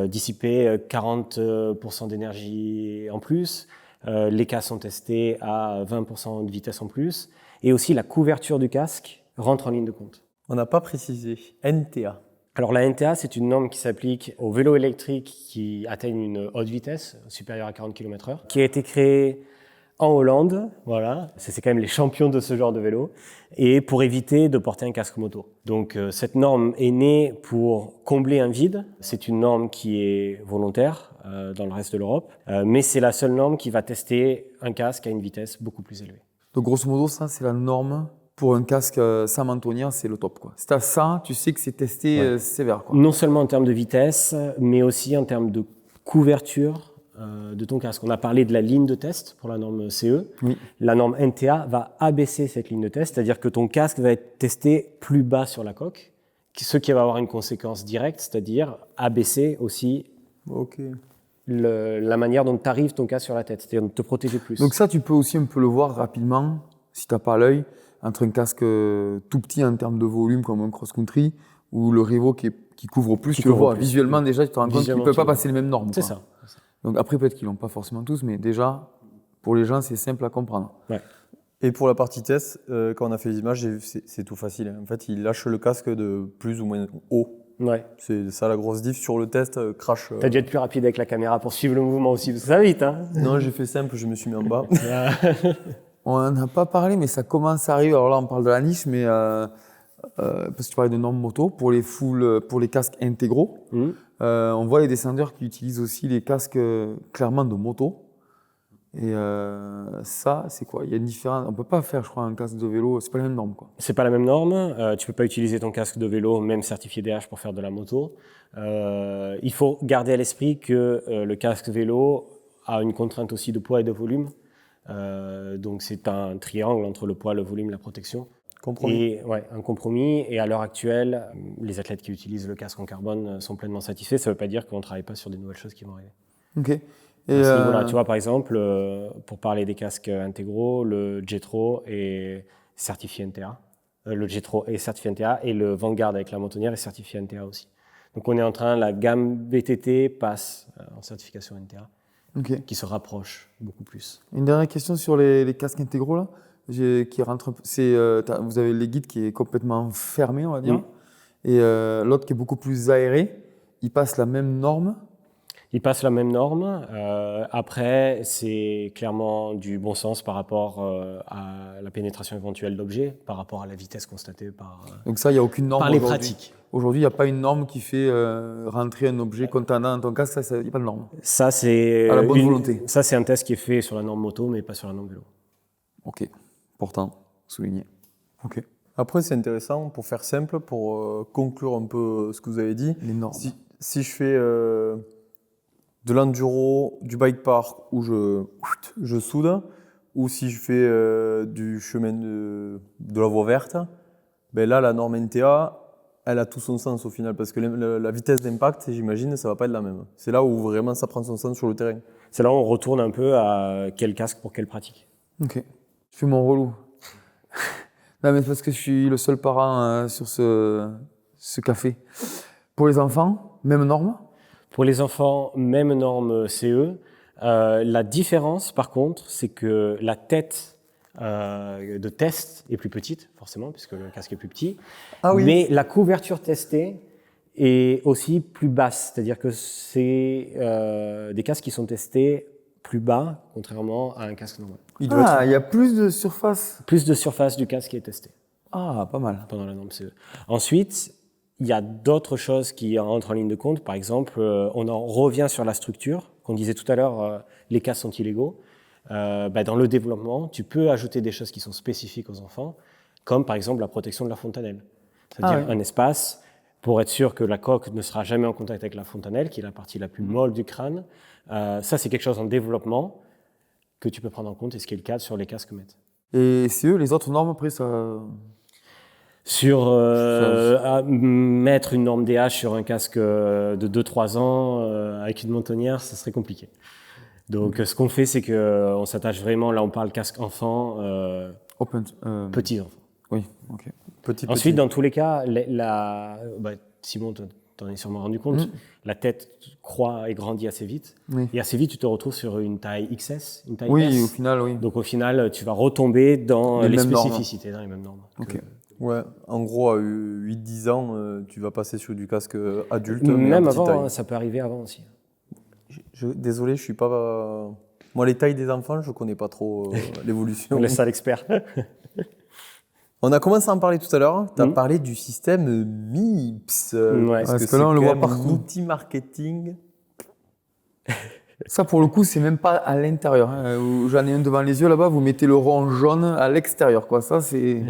dissiper 40% d'énergie en plus. Les casques sont testés à 20% de vitesse en plus. Et aussi, la couverture du casque rentre en ligne de compte. On n'a pas précisé. NTA. Alors, la NTA, c'est une norme qui s'applique aux vélos électriques qui atteignent une haute vitesse, supérieure à 40 km/h, qui a été créée en Hollande. Voilà, c'est quand même les champions de ce genre de vélo, et pour éviter de porter un casque moto. Donc, cette norme est née pour combler un vide. C'est une norme qui est volontaire dans le reste de l'Europe, mais c'est la seule norme qui va tester un casque à une vitesse beaucoup plus élevée. Donc grosso modo, ça c'est la norme pour un casque sans mentonnière, c'est le top, quoi. Si t'as ça, tu sais que c'est testé sévère, quoi. Non seulement en termes de vitesse, mais aussi en termes de couverture de ton casque. On a parlé de la ligne de test pour la norme CE. Oui. La norme NTA va abaisser cette ligne de test, c'est-à-dire que ton casque va être testé plus bas sur la coque, ce qui va avoir une conséquence directe, c'est-à-dire abaisser aussi Ok. la manière dont tu arrives ton casque sur la tête, c'est-à-dire de te protéger plus. Donc ça, tu peux aussi un peu le voir rapidement, si t'as pas l'œil, entre un casque tout petit en termes de volume comme un cross-country ou le Revo qui couvre plus, Qui tu le couvre vois. plus. Visuellement, déjà, tu te rends compte qu'ils Visuellement, ne peuvent tu pas le vois. passer les mêmes normes. C'est quoi. ça. Donc après, peut-être qu'ils l'ont pas forcément tous, mais déjà, pour les gens, c'est simple à comprendre. Ouais. Et pour la partie test, quand on a fait les images, c'est tout facile. En fait, il lâche le casque de plus ou moins haut. Ouais. C'est ça la grosse diff sur le test, crash. T'as dû être plus rapide avec la caméra pour suivre le mouvement aussi, parce que ça va vite, hein. Non, j'ai fait simple, je me suis mis en bas. On n'en a pas parlé, mais ça commence à arriver. Alors là, on parle de la niche, mais parce que tu parlais de normes moto, pour les casques intégraux, on voit les descendeurs qui utilisent aussi les casques clairement de moto. Et ça, c'est quoi? Il y a une différence. On peut pas faire, je crois, un casque de vélo. C'est pas la même norme, quoi. C'est pas la même norme. Tu peux pas utiliser ton casque de vélo, même certifié DH, pour faire de la moto. Il faut garder à l'esprit que le casque vélo a une contrainte aussi de poids et de volume. Donc c'est un triangle entre le poids, le volume, la protection. Compromis. Et, ouais, un compromis. Et à l'heure actuelle, les athlètes qui utilisent le casque en carbone sont pleinement satisfaits. Ça veut pas dire qu'on ne travaille pas sur des nouvelles choses qui vont arriver. Ok. À ce niveau-là, tu vois, par exemple, pour parler des casques intégraux, le Jetro est certifié NTA. Le Jetro est certifié NTA et le Vanguard avec la mentonnière est certifié NTA aussi. Donc on est en train, la gamme BTT passe en certification NTA, qui se rapproche beaucoup plus. Une dernière question sur les casques intégraux là, qui rentre. Vous avez les guides qui est complètement fermé, on va dire, et l'autre qui est beaucoup plus aéré. Il passe la même norme. Ils passent la même norme. Après, c'est clairement du bon sens par rapport à la pénétration éventuelle d'objets, par rapport à la vitesse constatée par, Donc ça, il n'y a aucune norme par les aujourd'hui. pratiques. Aujourd'hui, il n'y a pas une norme qui fait rentrer un objet contendant dans ton casque. Il n'y a pas de norme. Ça, c'est À la bonne volonté. Ça, c'est un test qui est fait sur la norme moto, mais pas sur la norme vélo. Ok. Important. Souligné. Ok. Après, c'est intéressant, pour faire simple, pour conclure un peu ce que vous avez dit. Les normes. Si je fais de l'enduro, du bike park où je soude, ou si je fais du chemin de la voie verte, ben là, la norme NTA, elle a tout son sens au final, parce que la vitesse d'impact, j'imagine, ça va pas être la même. C'est là où vraiment ça prend son sens sur le terrain. C'est là où on retourne un peu à quel casque pour quelle pratique. Ok. Je fais mon relou. Non, mais c'est parce que je suis le seul parent sur ce café. Pour les enfants, même norme. Pour les enfants, même norme CE. La différence, par contre, c'est que la tête de test est plus petite, forcément, puisque le casque est plus petit. Ah oui. Mais la couverture testée est aussi plus basse. C'est-à-dire que c'est des casques qui sont testés plus bas, contrairement à un casque normal. Il y a plus de surface. Plus de surface du casque qui est testé Ah, pas mal. pendant la norme CE. Ensuite, il y a d'autres choses qui rentrent en ligne de compte. Par exemple, on en revient sur la structure. Qu'on disait tout à l'heure, les casques sont illégaux. Dans le développement, tu peux ajouter des choses qui sont spécifiques aux enfants, comme par exemple la protection de la fontanelle. C'est-à-dire un espace pour être sûr que la coque ne sera jamais en contact avec la fontanelle, qui est la partie la plus molle du crâne. Ça, c'est quelque chose en développement que tu peux prendre en compte, et ce qui est le cas sur les casques MET. Et c'est eux, les autres normes, après, ça... Sur mettre une norme DH sur un casque de 2-3 ans avec une mentonnière, ça serait compliqué. Donc ce qu'on fait, c'est qu'on s'attache vraiment, là on parle casque enfant, petits enfants. Oui, ok. Ensuite, dans tous les cas, Simon, t'en es sûrement rendu compte, la tête croît et grandit assez vite. Oui. Et assez vite, tu te retrouves sur une taille XS, une taille Oui, S. au final, oui. Donc au final, tu vas retomber dans les mêmes normes. spécificités, dans les mêmes normes. Ok. Ouais, en gros, à 8-10 ans, tu vas passer sur du casque adulte. mais Même en petite avant, taille. ça peut arriver avant aussi. Désolé, je suis pas. Moi, les tailles des enfants, je connais pas trop l'évolution. On laisse ça à l'expert. On a commencé à en parler tout à l'heure. Tu as parlé du système MIPS. Ouais. Parce que là, on le voit c'est quand même partout. un outil marketing Ça, pour le coup, c'est même pas à l'intérieur. J'en ai un devant les yeux là-bas, vous mettez le rond jaune à l'extérieur, quoi. Ça, c'est.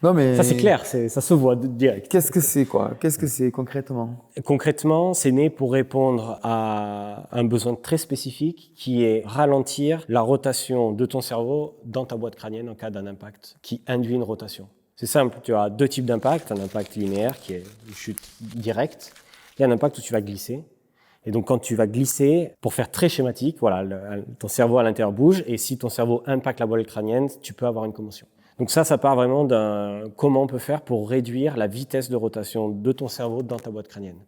Non, mais. Ça, c'est clair, ça se voit direct. Qu'est-ce que c'est, quoi? Qu'est-ce que c'est concrètement? Concrètement, c'est né pour répondre à un besoin très spécifique qui est ralentir la rotation de ton cerveau dans ta boîte crânienne en cas d'un impact qui induit une rotation. C'est simple, tu as deux types d'impact, un impact linéaire qui est une chute directe et un impact où tu vas glisser. Et donc quand tu vas glisser, pour faire très schématique, voilà, ton cerveau à l'intérieur bouge et si ton cerveau impacte la boîte crânienne, tu peux avoir une commotion. Donc ça part vraiment d'un comment on peut faire pour réduire la vitesse de rotation de ton cerveau dans ta boîte crânienne.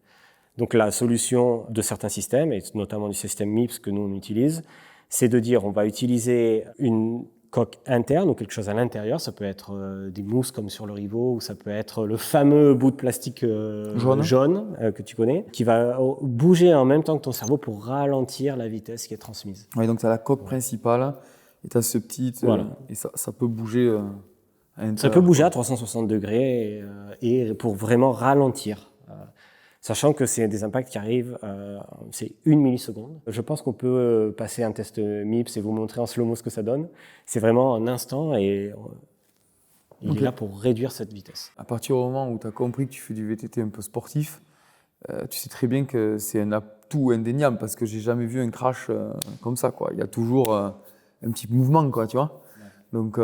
Donc la solution de certains systèmes, et notamment du système MIPS que nous on utilise, c'est de dire on va utiliser une coque interne ou quelque chose à l'intérieur. Ça peut être des mousses comme sur le Rivot ou ça peut être le fameux bout de plastique jaune que tu connais, qui va bouger en même temps que ton cerveau pour ralentir la vitesse qui est transmise. Oui, donc tu as la coque principale et tu as ce petit... Voilà. Et ça peut bouger à l'intérieur. Ça peut bouger à 360 degrés et pour vraiment ralentir. Sachant que c'est des impacts qui arrivent, c'est 1 milliseconde. Je pense qu'on peut passer un test MIPS et vous montrer en slow-mo ce que ça donne. C'est vraiment un instant et il est là pour réduire cette vitesse. À partir du moment où tu as compris que tu fais du VTT un peu sportif, tu sais très bien que c'est un atout indéniable parce que j'ai jamais vu un crash comme ça, quoi. Il y a toujours un petit mouvement, quoi, tu vois. Ouais. Donc,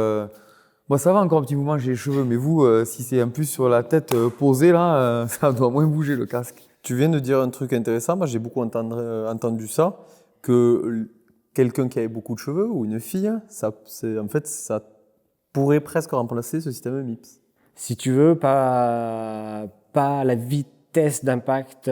moi, ça va encore un petit mouvement, j'ai les cheveux, mais vous, si c'est en plus sur la tête posée, là, ça doit moins bouger le casque. Tu viens de dire un truc intéressant, moi j'ai beaucoup entendu ça, que quelqu'un qui avait beaucoup de cheveux ou une fille, ça pourrait presque remplacer ce système MIPS. Si tu veux, pas la vitesse d'impact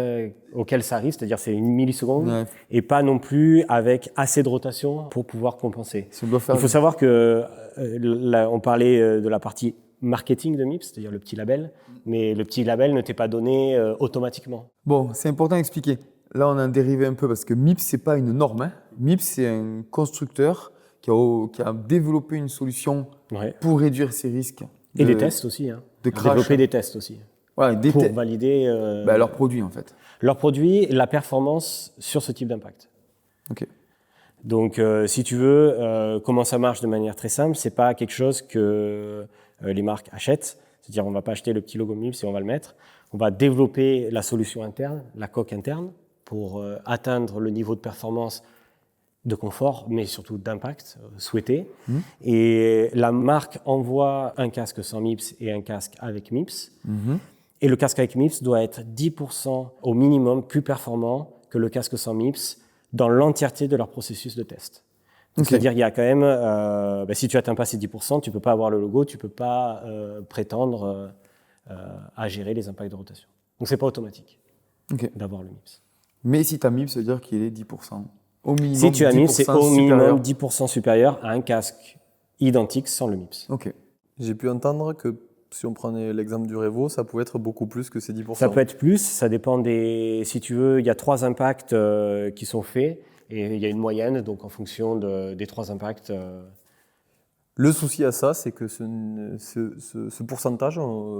auquel ça arrive, c'est-à-dire c'est 1 milliseconde, ouais. Et pas non plus avec assez de rotation pour pouvoir compenser. Si on doit faire Il faut savoir que là, on parlait de la partie marketing de MIPS, c'est-à-dire le petit label, mais le petit label ne t'est pas donné automatiquement. Bon, c'est important d'expliquer. Là, on a dérivé un peu parce que MIPS, c'est pas une norme. Hein. MIPS, c'est un constructeur qui a développé une solution pour réduire ces risques. Et des tests aussi. Hein. De crash. Développer des tests aussi. Ouais, pour valider leurs produits, en fait. Leurs produits et la performance sur ce type d'impact. OK. Donc, si tu veux, comment ça marche de manière très simple, c'est pas quelque chose que les marques achètent. C'est-à-dire, on va pas acheter le petit logo MIPS et on va le mettre. On va développer la solution interne, la coque interne, pour atteindre le niveau de performance de confort, mais surtout d'impact souhaité. Et la marque envoie un casque sans MIPS et un casque avec MIPS. Et le casque avec MIPS doit être 10% au minimum plus performant que le casque sans MIPS dans l'entièreté de leur processus de test. Okay. C'est-à-dire qu'il y a quand même, si tu n'atteins pas ces 10%, tu ne peux pas avoir le logo, tu ne peux pas prétendre à gérer les impacts de rotation. Donc, ce n'est pas automatique d'avoir le MIPS. Mais si tu as MIPS, ça veut dire qu'il est 10%. Au minimum, si tu as MIPS, c'est au minimum 10% supérieur à un casque identique sans le MIPS. Ok. J'ai pu entendre que si on prenait l'exemple du Revo, ça pouvait être beaucoup plus que ces 10%. Ça peut être plus, ça dépend des... Si tu veux, il y a 3 impacts qui sont faits et il y a une moyenne, donc en fonction des 3 impacts. Le souci à ça, c'est que ce pourcentage,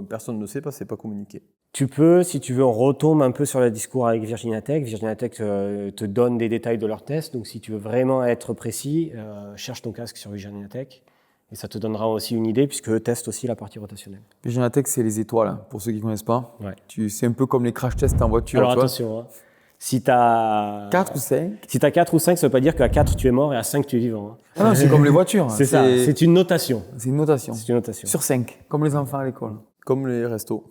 personne ne sait pas, c'est pas communiqué. Tu peux, si tu veux, on retombe un peu sur le discours avec Virginia Tech. Virginia Tech te donne des détails de leurs tests, donc si tu veux vraiment être précis, cherche ton casque sur Virginia Tech. Et ça te donnera aussi une idée, puisque eux testent aussi la partie rotationnelle. Virginia Tech, c'est les étoiles, hein, pour ceux qui ne connaissent pas. Ouais. C'est un peu comme les crash tests en voiture. Alors attention, hein. Si tu as 4 ou 5. Si tu as 4 ou 5, ça ne veut pas dire qu'à 4 tu es mort et à 5 tu es vivant. Hein. Ah non, c'est comme les voitures. C'est ça, c'est une notation. C'est une notation. C'est une notation. Sur 5, comme les enfants à l'école. Comme les restos.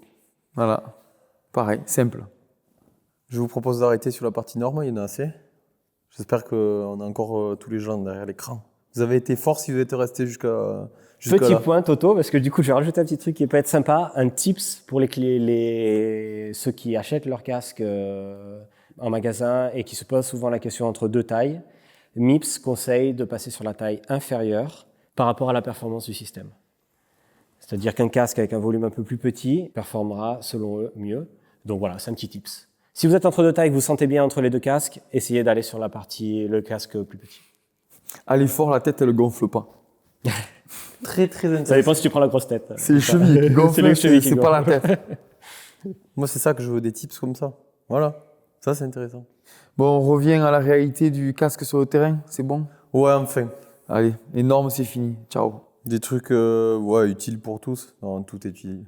Voilà. Pareil, simple. Je vous propose d'arrêter sur la partie norme, il y en a assez. J'espère qu'on a encore tous les gens derrière l'écran. Vous avez été fort si vous êtes resté jusqu'à Petit là. point, Toto, parce que du coup, je vais rajouter un petit truc qui peut être sympa, un tips pour ceux qui achètent leur casque en magasin et qui se posent souvent la question entre 2 tailles. MIPS conseille de passer sur la taille inférieure par rapport à la performance du système. C'est-à-dire qu'un casque avec un volume un peu plus petit performera, selon eux, mieux. Donc voilà, c'est un petit tips. Si vous êtes entre 2 tailles et que vous sentez bien entre les 2 casques, essayez d'aller sur le casque plus petit. Allez fort, la tête, elle ne gonfle pas. Très, très intéressant. Ça dépend si tu prends la grosse tête. C'est les chevilles qui gonflent, c'est pas la tête. Moi, c'est ça que je veux, des tips comme ça. Voilà. Ça, c'est intéressant. Bon, on revient à la réalité du casque sur le terrain, c'est bon? Ouais, enfin. Allez, les normes, c'est fini. Ciao. Des trucs ouais, utiles pour tous. Non, tout est utile.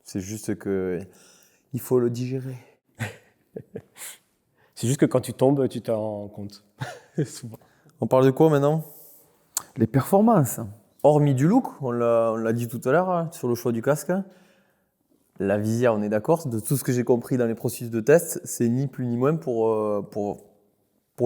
C'est juste que il faut le digérer. C'est juste que quand tu tombes, tu t'en rends compte. Souvent. On parle de quoi maintenant? Les performances. Hormis du look, on l'a dit tout à l'heure hein, sur le choix du casque. La visière, on est d'accord. De tout ce que j'ai compris dans les processus de test, c'est ni plus ni moins pour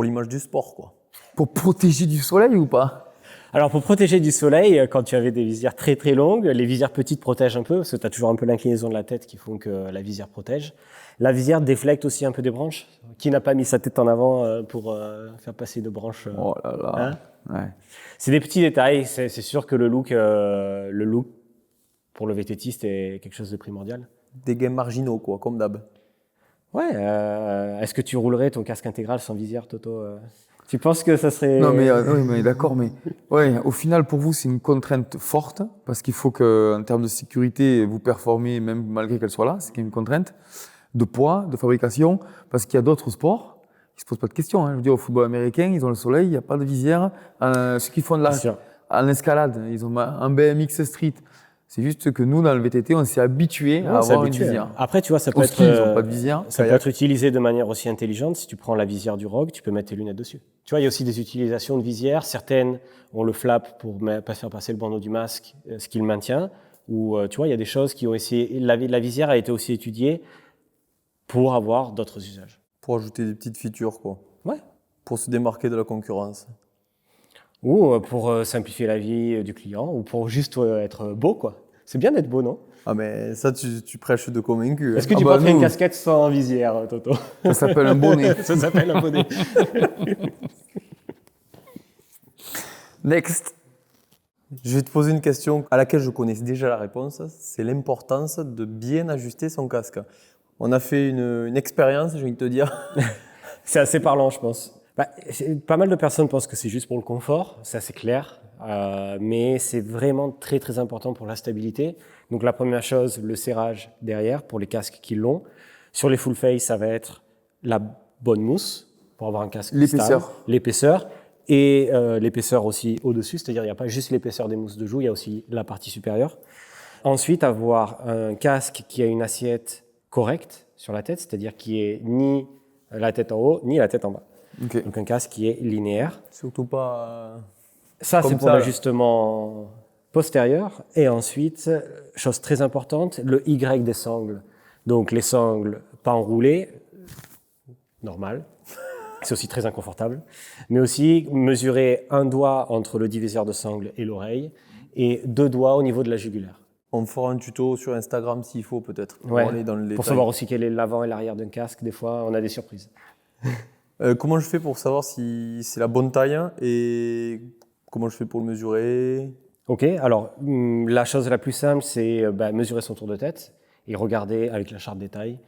l'image du sport, quoi. Pour protéger du soleil ou pas? Alors pour protéger du soleil, quand tu avais des visières très très longues, les visières petites protègent un peu, parce que tu as toujours un peu l'inclinaison de la tête qui font que la visière protège. La visière déflecte aussi un peu des branches. Qui n'a pas mis sa tête en avant pour faire passer de branches Oh là là. hein Ouais. C'est des petits détails. C'est sûr que le look pour le VTTiste est quelque chose de primordial. Des gains marginaux, quoi, comme d'hab. Ouais. Est-ce que tu roulerais ton casque intégral sans visière, Toto Tu penses que ça serait... Non mais oui, mais d'accord, mais ouais, au final pour vous c'est une contrainte forte parce qu'il faut que en termes de sécurité vous performez même malgré qu'elle soit là, c'est quand même une contrainte de poids, de fabrication, parce qu'il y a d'autres sports qui se posent pas de questions. Hein. Je veux dire au football américain ils ont le soleil, il n'y a pas de visière. Ceux qui font de en escalade, ils ont un BMX street. C'est juste que nous dans le VTT on s'est habitué à avoir une visière. Après tu vois ça peut Au être ski, ils ont pas de visière. ça peut être utilisé de manière aussi intelligente. Si tu prends la visière du Rogue, tu peux mettre tes lunettes dessus. Tu vois, il y a aussi des utilisations de visière. Certaines ont le flap pour pas faire passer le bandeau du masque, ce qui le maintient. Ou tu vois, il y a des choses qui ont essayé. La visière a été aussi étudiée pour avoir d'autres usages. Pour ajouter des petites features, quoi. Ouais. Pour se démarquer de la concurrence. Ou pour simplifier la vie du client, ou pour juste être beau, quoi. C'est bien d'être beau, non? Ah, mais ça, tu prêches de convaincu. Est-ce que Ah tu bah porterais une nous. casquette sans visière, Toto? Ça s'appelle un bonnet. Ça s'appelle un bonnet. Next. Je vais te poser une question à laquelle je connais déjà la réponse. C'est l'importance de bien ajuster son casque. On a fait une expérience, j'ai envie de te dire. C'est assez parlant, je pense. Pas mal de personnes pensent que c'est juste pour le confort, ça c'est clair, mais c'est vraiment très très important pour la stabilité. Donc la première chose, le serrage derrière pour les casques qui l'ont. Sur les full face, ça va être la bonne mousse pour avoir un casque L'épaisseur. stable, l'épaisseur et l'épaisseur aussi au-dessus, c'est-à-dire il n'y a pas juste l'épaisseur des mousses de joue, il y a aussi la partie supérieure. Ensuite, avoir un casque qui a une assiette correcte sur la tête, c'est-à-dire qui est ni la tête en haut ni la tête en bas. Okay. Donc un casque qui est linéaire. Surtout pas. Ça, Comme c'est pour ça, là. l'ajustement postérieur. Et ensuite, chose très importante, le Y des sangles. Donc les sangles pas enroulées, normal. C'est aussi très inconfortable. Mais aussi mesurer un doigt entre le diviseur de sangle et l'oreille et 2 doigts au niveau de la jugulaire. On fera un tuto sur Instagram s'il faut, peut-être. Pour Ouais, aller dans le détail. pour savoir aussi quel est l'avant et l'arrière d'un casque. Des fois, on a des surprises. Comment je fais pour savoir si c'est la bonne taille et comment je fais pour le mesurer? Ok, alors la chose la plus simple, c'est mesurer son tour de tête et regarder avec la charte des tailles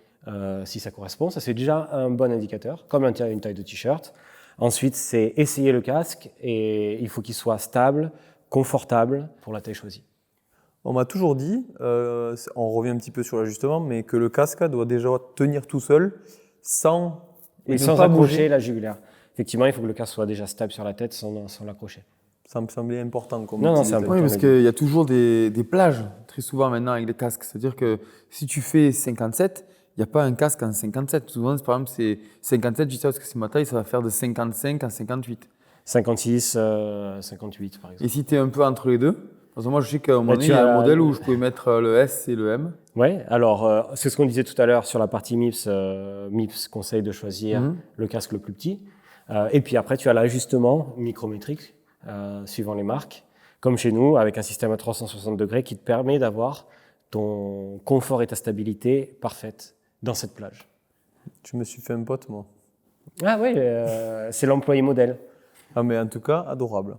si ça correspond. Ça, c'est déjà un bon indicateur, comme une taille de t-shirt. Ensuite, c'est essayer le casque et il faut qu'il soit stable, confortable pour la taille choisie. On m'a toujours dit, on revient un petit peu sur l'ajustement, mais que le casque doit déjà tenir tout seul sans sans accrocher la jugulaire. Effectivement, il faut que le casque soit déjà stable sur la tête sans l'accrocher. Ça me semblait important. Comme Non, petit c'est détail. Oui, parce qu'il y a toujours des plages, très souvent maintenant, avec les casques. C'est-à-dire que si tu fais 57, il n'y a pas un casque en 57. Souvent, par exemple, c'est 57, je sais parce que c'est ma taille, ça va faire de 55 à 58. 56, 58 par exemple. Et si tu es un peu entre les deux, parce que moi, je sais qu'à un moment donné, il y a un modèle où je pouvais mettre le S et le M. Ouais, alors c'est ce qu'on disait tout à l'heure sur la partie MIPS. MIPS conseille de choisir le casque le plus petit. Et puis après, tu as l'ajustement micrométrique suivant les marques, comme chez nous, avec un système à 360 degrés qui te permet d'avoir ton confort et ta stabilité parfaite dans cette plage. Je me suis fait un pote, moi. Ah oui, c'est l'employé modèle. Ah, mais en tout cas, adorable.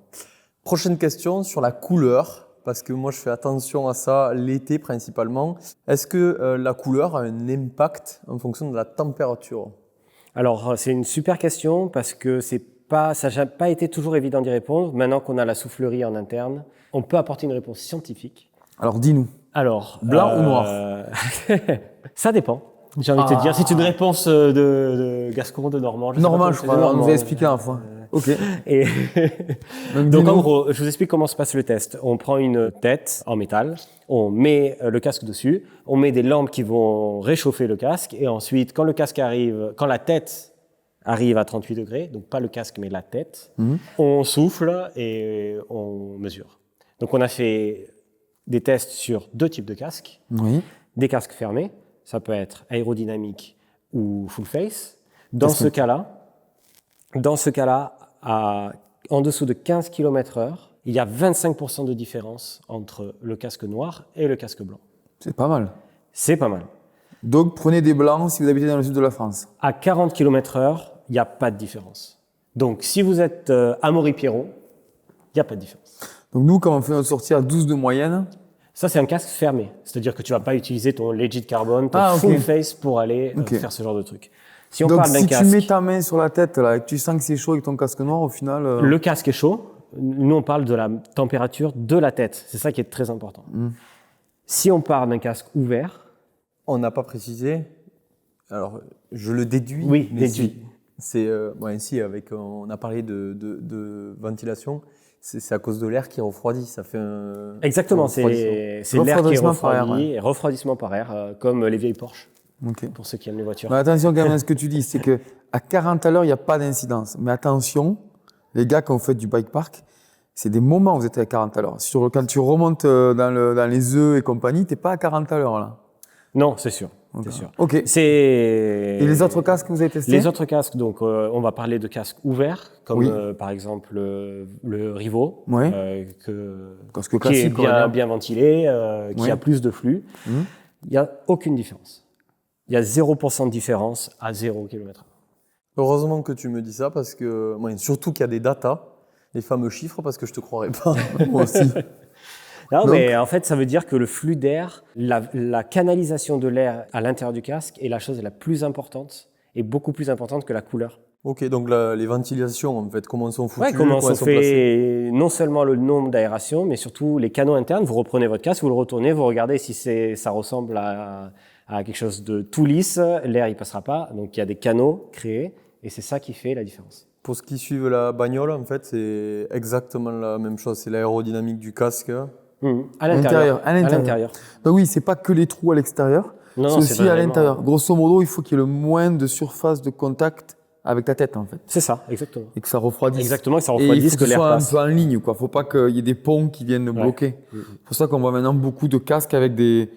Prochaine question sur la couleur, parce que moi je fais attention à ça l'été principalement. Est-ce que la couleur a un impact en fonction de la température? Alors c'est une super question parce que ça n'a pas été toujours évident d'y répondre. Maintenant qu'on a la soufflerie en interne, on peut apporter une réponse scientifique. Alors dis-nous. Alors Blanc ou noir? Ça dépend. J'ai envie de te dire, c'est une réponse de Gascon, de Normand. Normand, je crois, on nous a expliqué la fois. Ok. Et donc en dis-nous. gros, je vous explique comment se passe le test. On prend une tête en métal, on met le casque dessus, on met des lampes qui vont réchauffer le casque, et ensuite, quand la tête arrive à 38 degrés, donc pas le casque mais la tête, on souffle et on mesure. Donc on a fait des tests sur 2 types de casques, Oui. des casques fermés, ça peut être aérodynamique ou full face. Dans ce cas-là, en dessous de 15 km/h, il y a 25% de différence entre le casque noir et le casque blanc. C'est pas mal. C'est pas mal. Donc, prenez des blancs si vous habitez dans le sud de la France. À 40 km/h, il n'y a pas de différence. Donc, si vous êtes à Maury-Pierron, il n'y a pas de différence. Donc, nous, quand on fait notre sortie à 12 de moyenne, Ça, c'est un casque fermé. C'est-à-dire que tu ne vas pas utiliser ton Legit Carbon, ton Ah, ok. full face pour aller Ok. faire ce genre de truc. Si on donc parle d'un si tu casque, mets ta main sur la tête là, et que tu sens que c'est chaud avec ton casque noir, au final... le casque est chaud. Nous, on parle de la température de la tête. C'est ça qui est très important. Si on parle d'un casque ouvert, On n'a pas précisé. Alors, je le déduis. Oui, mais déduis. C'est on a parlé de ventilation. C'est à cause de l'air qui refroidit. Ça fait un. exactement, un refroidissement. c'est l'air qui est Refroidissement par air, refroidi, et refroidissement par air, comme les vieilles Porsche, Ok. pour ceux qui aiment les voitures. Mais attention quand même à ce que tu dis, c'est que à 40 à l'heure, il n'y a pas d'incidence. Mais attention, les gars, quand vous faites du bike park, c'est des moments où vous êtes à 40 à l'heure. Quand tu remontes dans les œufs et compagnie, t'es pas à 40 à l'heure là. Non, c'est sûr. C'est sûr. Ok. Et C'est... les autres casques que vous avez testés? Les autres casques, donc on va parler de casques ouverts, comme Oui. par exemple le Rivo, Ouais. Casque qui est classique, on va dire. bien ventilé, qui Ouais. a plus de flux. Il n'y a aucune différence. Il y a 0% de différence à 0 km/h. Heureusement que tu me dis ça parce que, surtout qu'il y a des datas, les fameux chiffres, parce que je te croirais pas. Moi aussi. Non, Donc- mais en fait, ça veut dire que le flux d'air, la canalisation de l'air à l'intérieur du casque est la chose la plus importante et beaucoup plus importante que la couleur. Ok, donc les ventilations, en fait, comment elles sont foutues, Ouais, comment elles on sont placées. fait non seulement le nombre d'aération, mais surtout les canaux internes. Vous reprenez votre casque, vous le retournez, vous regardez si ça ressemble à quelque chose de tout lisse, l'air il passera pas. Donc il y a des canaux créés et c'est ça qui fait la différence. Pour ceux qui suivent la bagnole, en fait, c'est exactement la même chose. C'est l'aérodynamique du casque. À l'intérieur. À l'intérieur. Donc oui, c'est pas que les trous à l'extérieur, Non, c'est non, aussi c'est à vraiment- l'intérieur. Grosso modo, il faut qu'il y ait le moins de surface de contact avec ta tête en fait, C'est ça, exactement. et que ça refroidisse. Exactement, que ça Et il refroidisse, faut que que ce l'air soit un passe. peu en ligne, quoi. Faut pas qu'il y ait des ponts qui viennent le bloquer. C'est pour ça qu'on voit maintenant beaucoup de casques avec des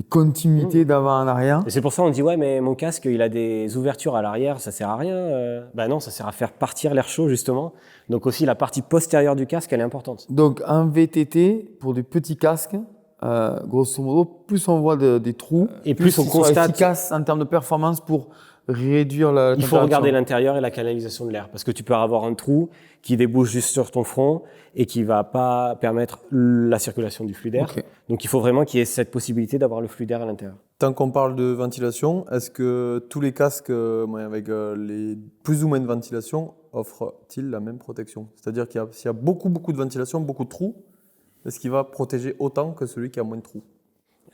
continuités d'avant en arrière. Et c'est pour ça qu'on dit ouais, mais mon casque il a des ouvertures à l'arrière, ça sert à rien. Ben non, ça sert à faire partir l'air chaud justement. Donc aussi la partie postérieure du casque elle est importante. Donc en VTT, pour des petits casques, grosso modo, plus on voit des trous, Et plus on ils sont constate- efficaces en termes de performance pour réduire la Il faut température. regarder l'intérieur et la canalisation de l'air parce que tu peux avoir un trou qui débouche juste sur ton front et qui va pas permettre la circulation du flux d'air. Ok. Donc il faut vraiment qu'il y ait cette possibilité d'avoir le flux d'air à l'intérieur. Tant qu'on parle de ventilation, est-ce que tous les casques avec les plus ou moins de ventilation offrent-ils la même protection? C'est-à-dire s'il y a beaucoup de ventilation, beaucoup de trous, est-ce qu'il va protéger autant que celui qui a moins de trous?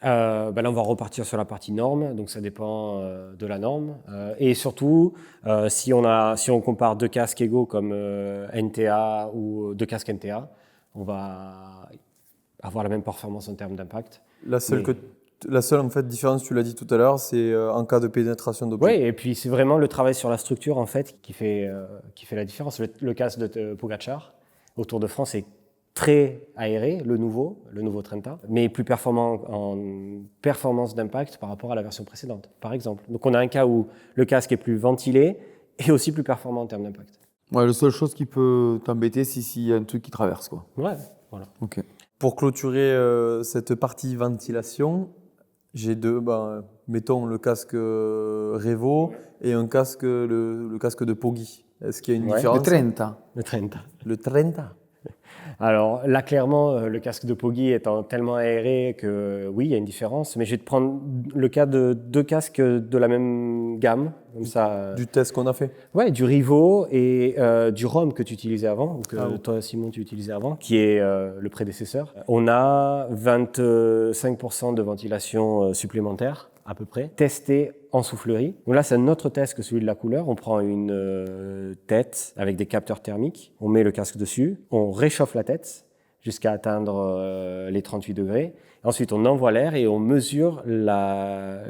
Là, on va repartir sur la partie norme, donc ça dépend de la norme. Et surtout, si on compare deux casques égaux comme NTA ou deux casques NTA, on va avoir la même performance en termes d'impact. La seule, Mais- la seule en fait, différence, tu l'as dit tout à l'heure, c'est en cas de pénétration d'objet. Oui, et puis c'est vraiment le travail sur la structure en fait qui fait la différence. Le casque de Pogacar au Tour de France est très aéré, le nouveau Trenta, mais plus performant en performance d'impact par rapport à la version précédente, par exemple. Donc on a un cas où le casque est plus ventilé et aussi plus performant en termes d'impact. Ouais, la seule chose qui peut t'embêter, c'est s'il y a un truc qui traverse, quoi. Ouais, voilà. Ok. Pour clôturer cette partie ventilation, j'ai mettons le casque Revo et un casque, le casque de Poggi. Est-ce qu'il y a une Ouais. différence? Le 30. Le Trenta. Le Trenta. Alors là, clairement, le casque de Poggi étant tellement aéré que oui, il y a une différence. Mais je vais te prendre le cas de deux casques de la même gamme, comme ça. Du test qu'on a fait. Ouais, du Rivo et du Rome que tu utilisais avant, ou que Ah oui. toi, Simon, tu utilisais avant, qui est le prédécesseur. On a 25% de ventilation supplémentaire à peu près, testé en soufflerie. Donc là, c'est un autre test que celui de la couleur. On prend une tête avec des capteurs thermiques, on met le casque dessus, on réchauffe la tête jusqu'à atteindre les 38 degrés. Ensuite, on envoie l'air et on mesure la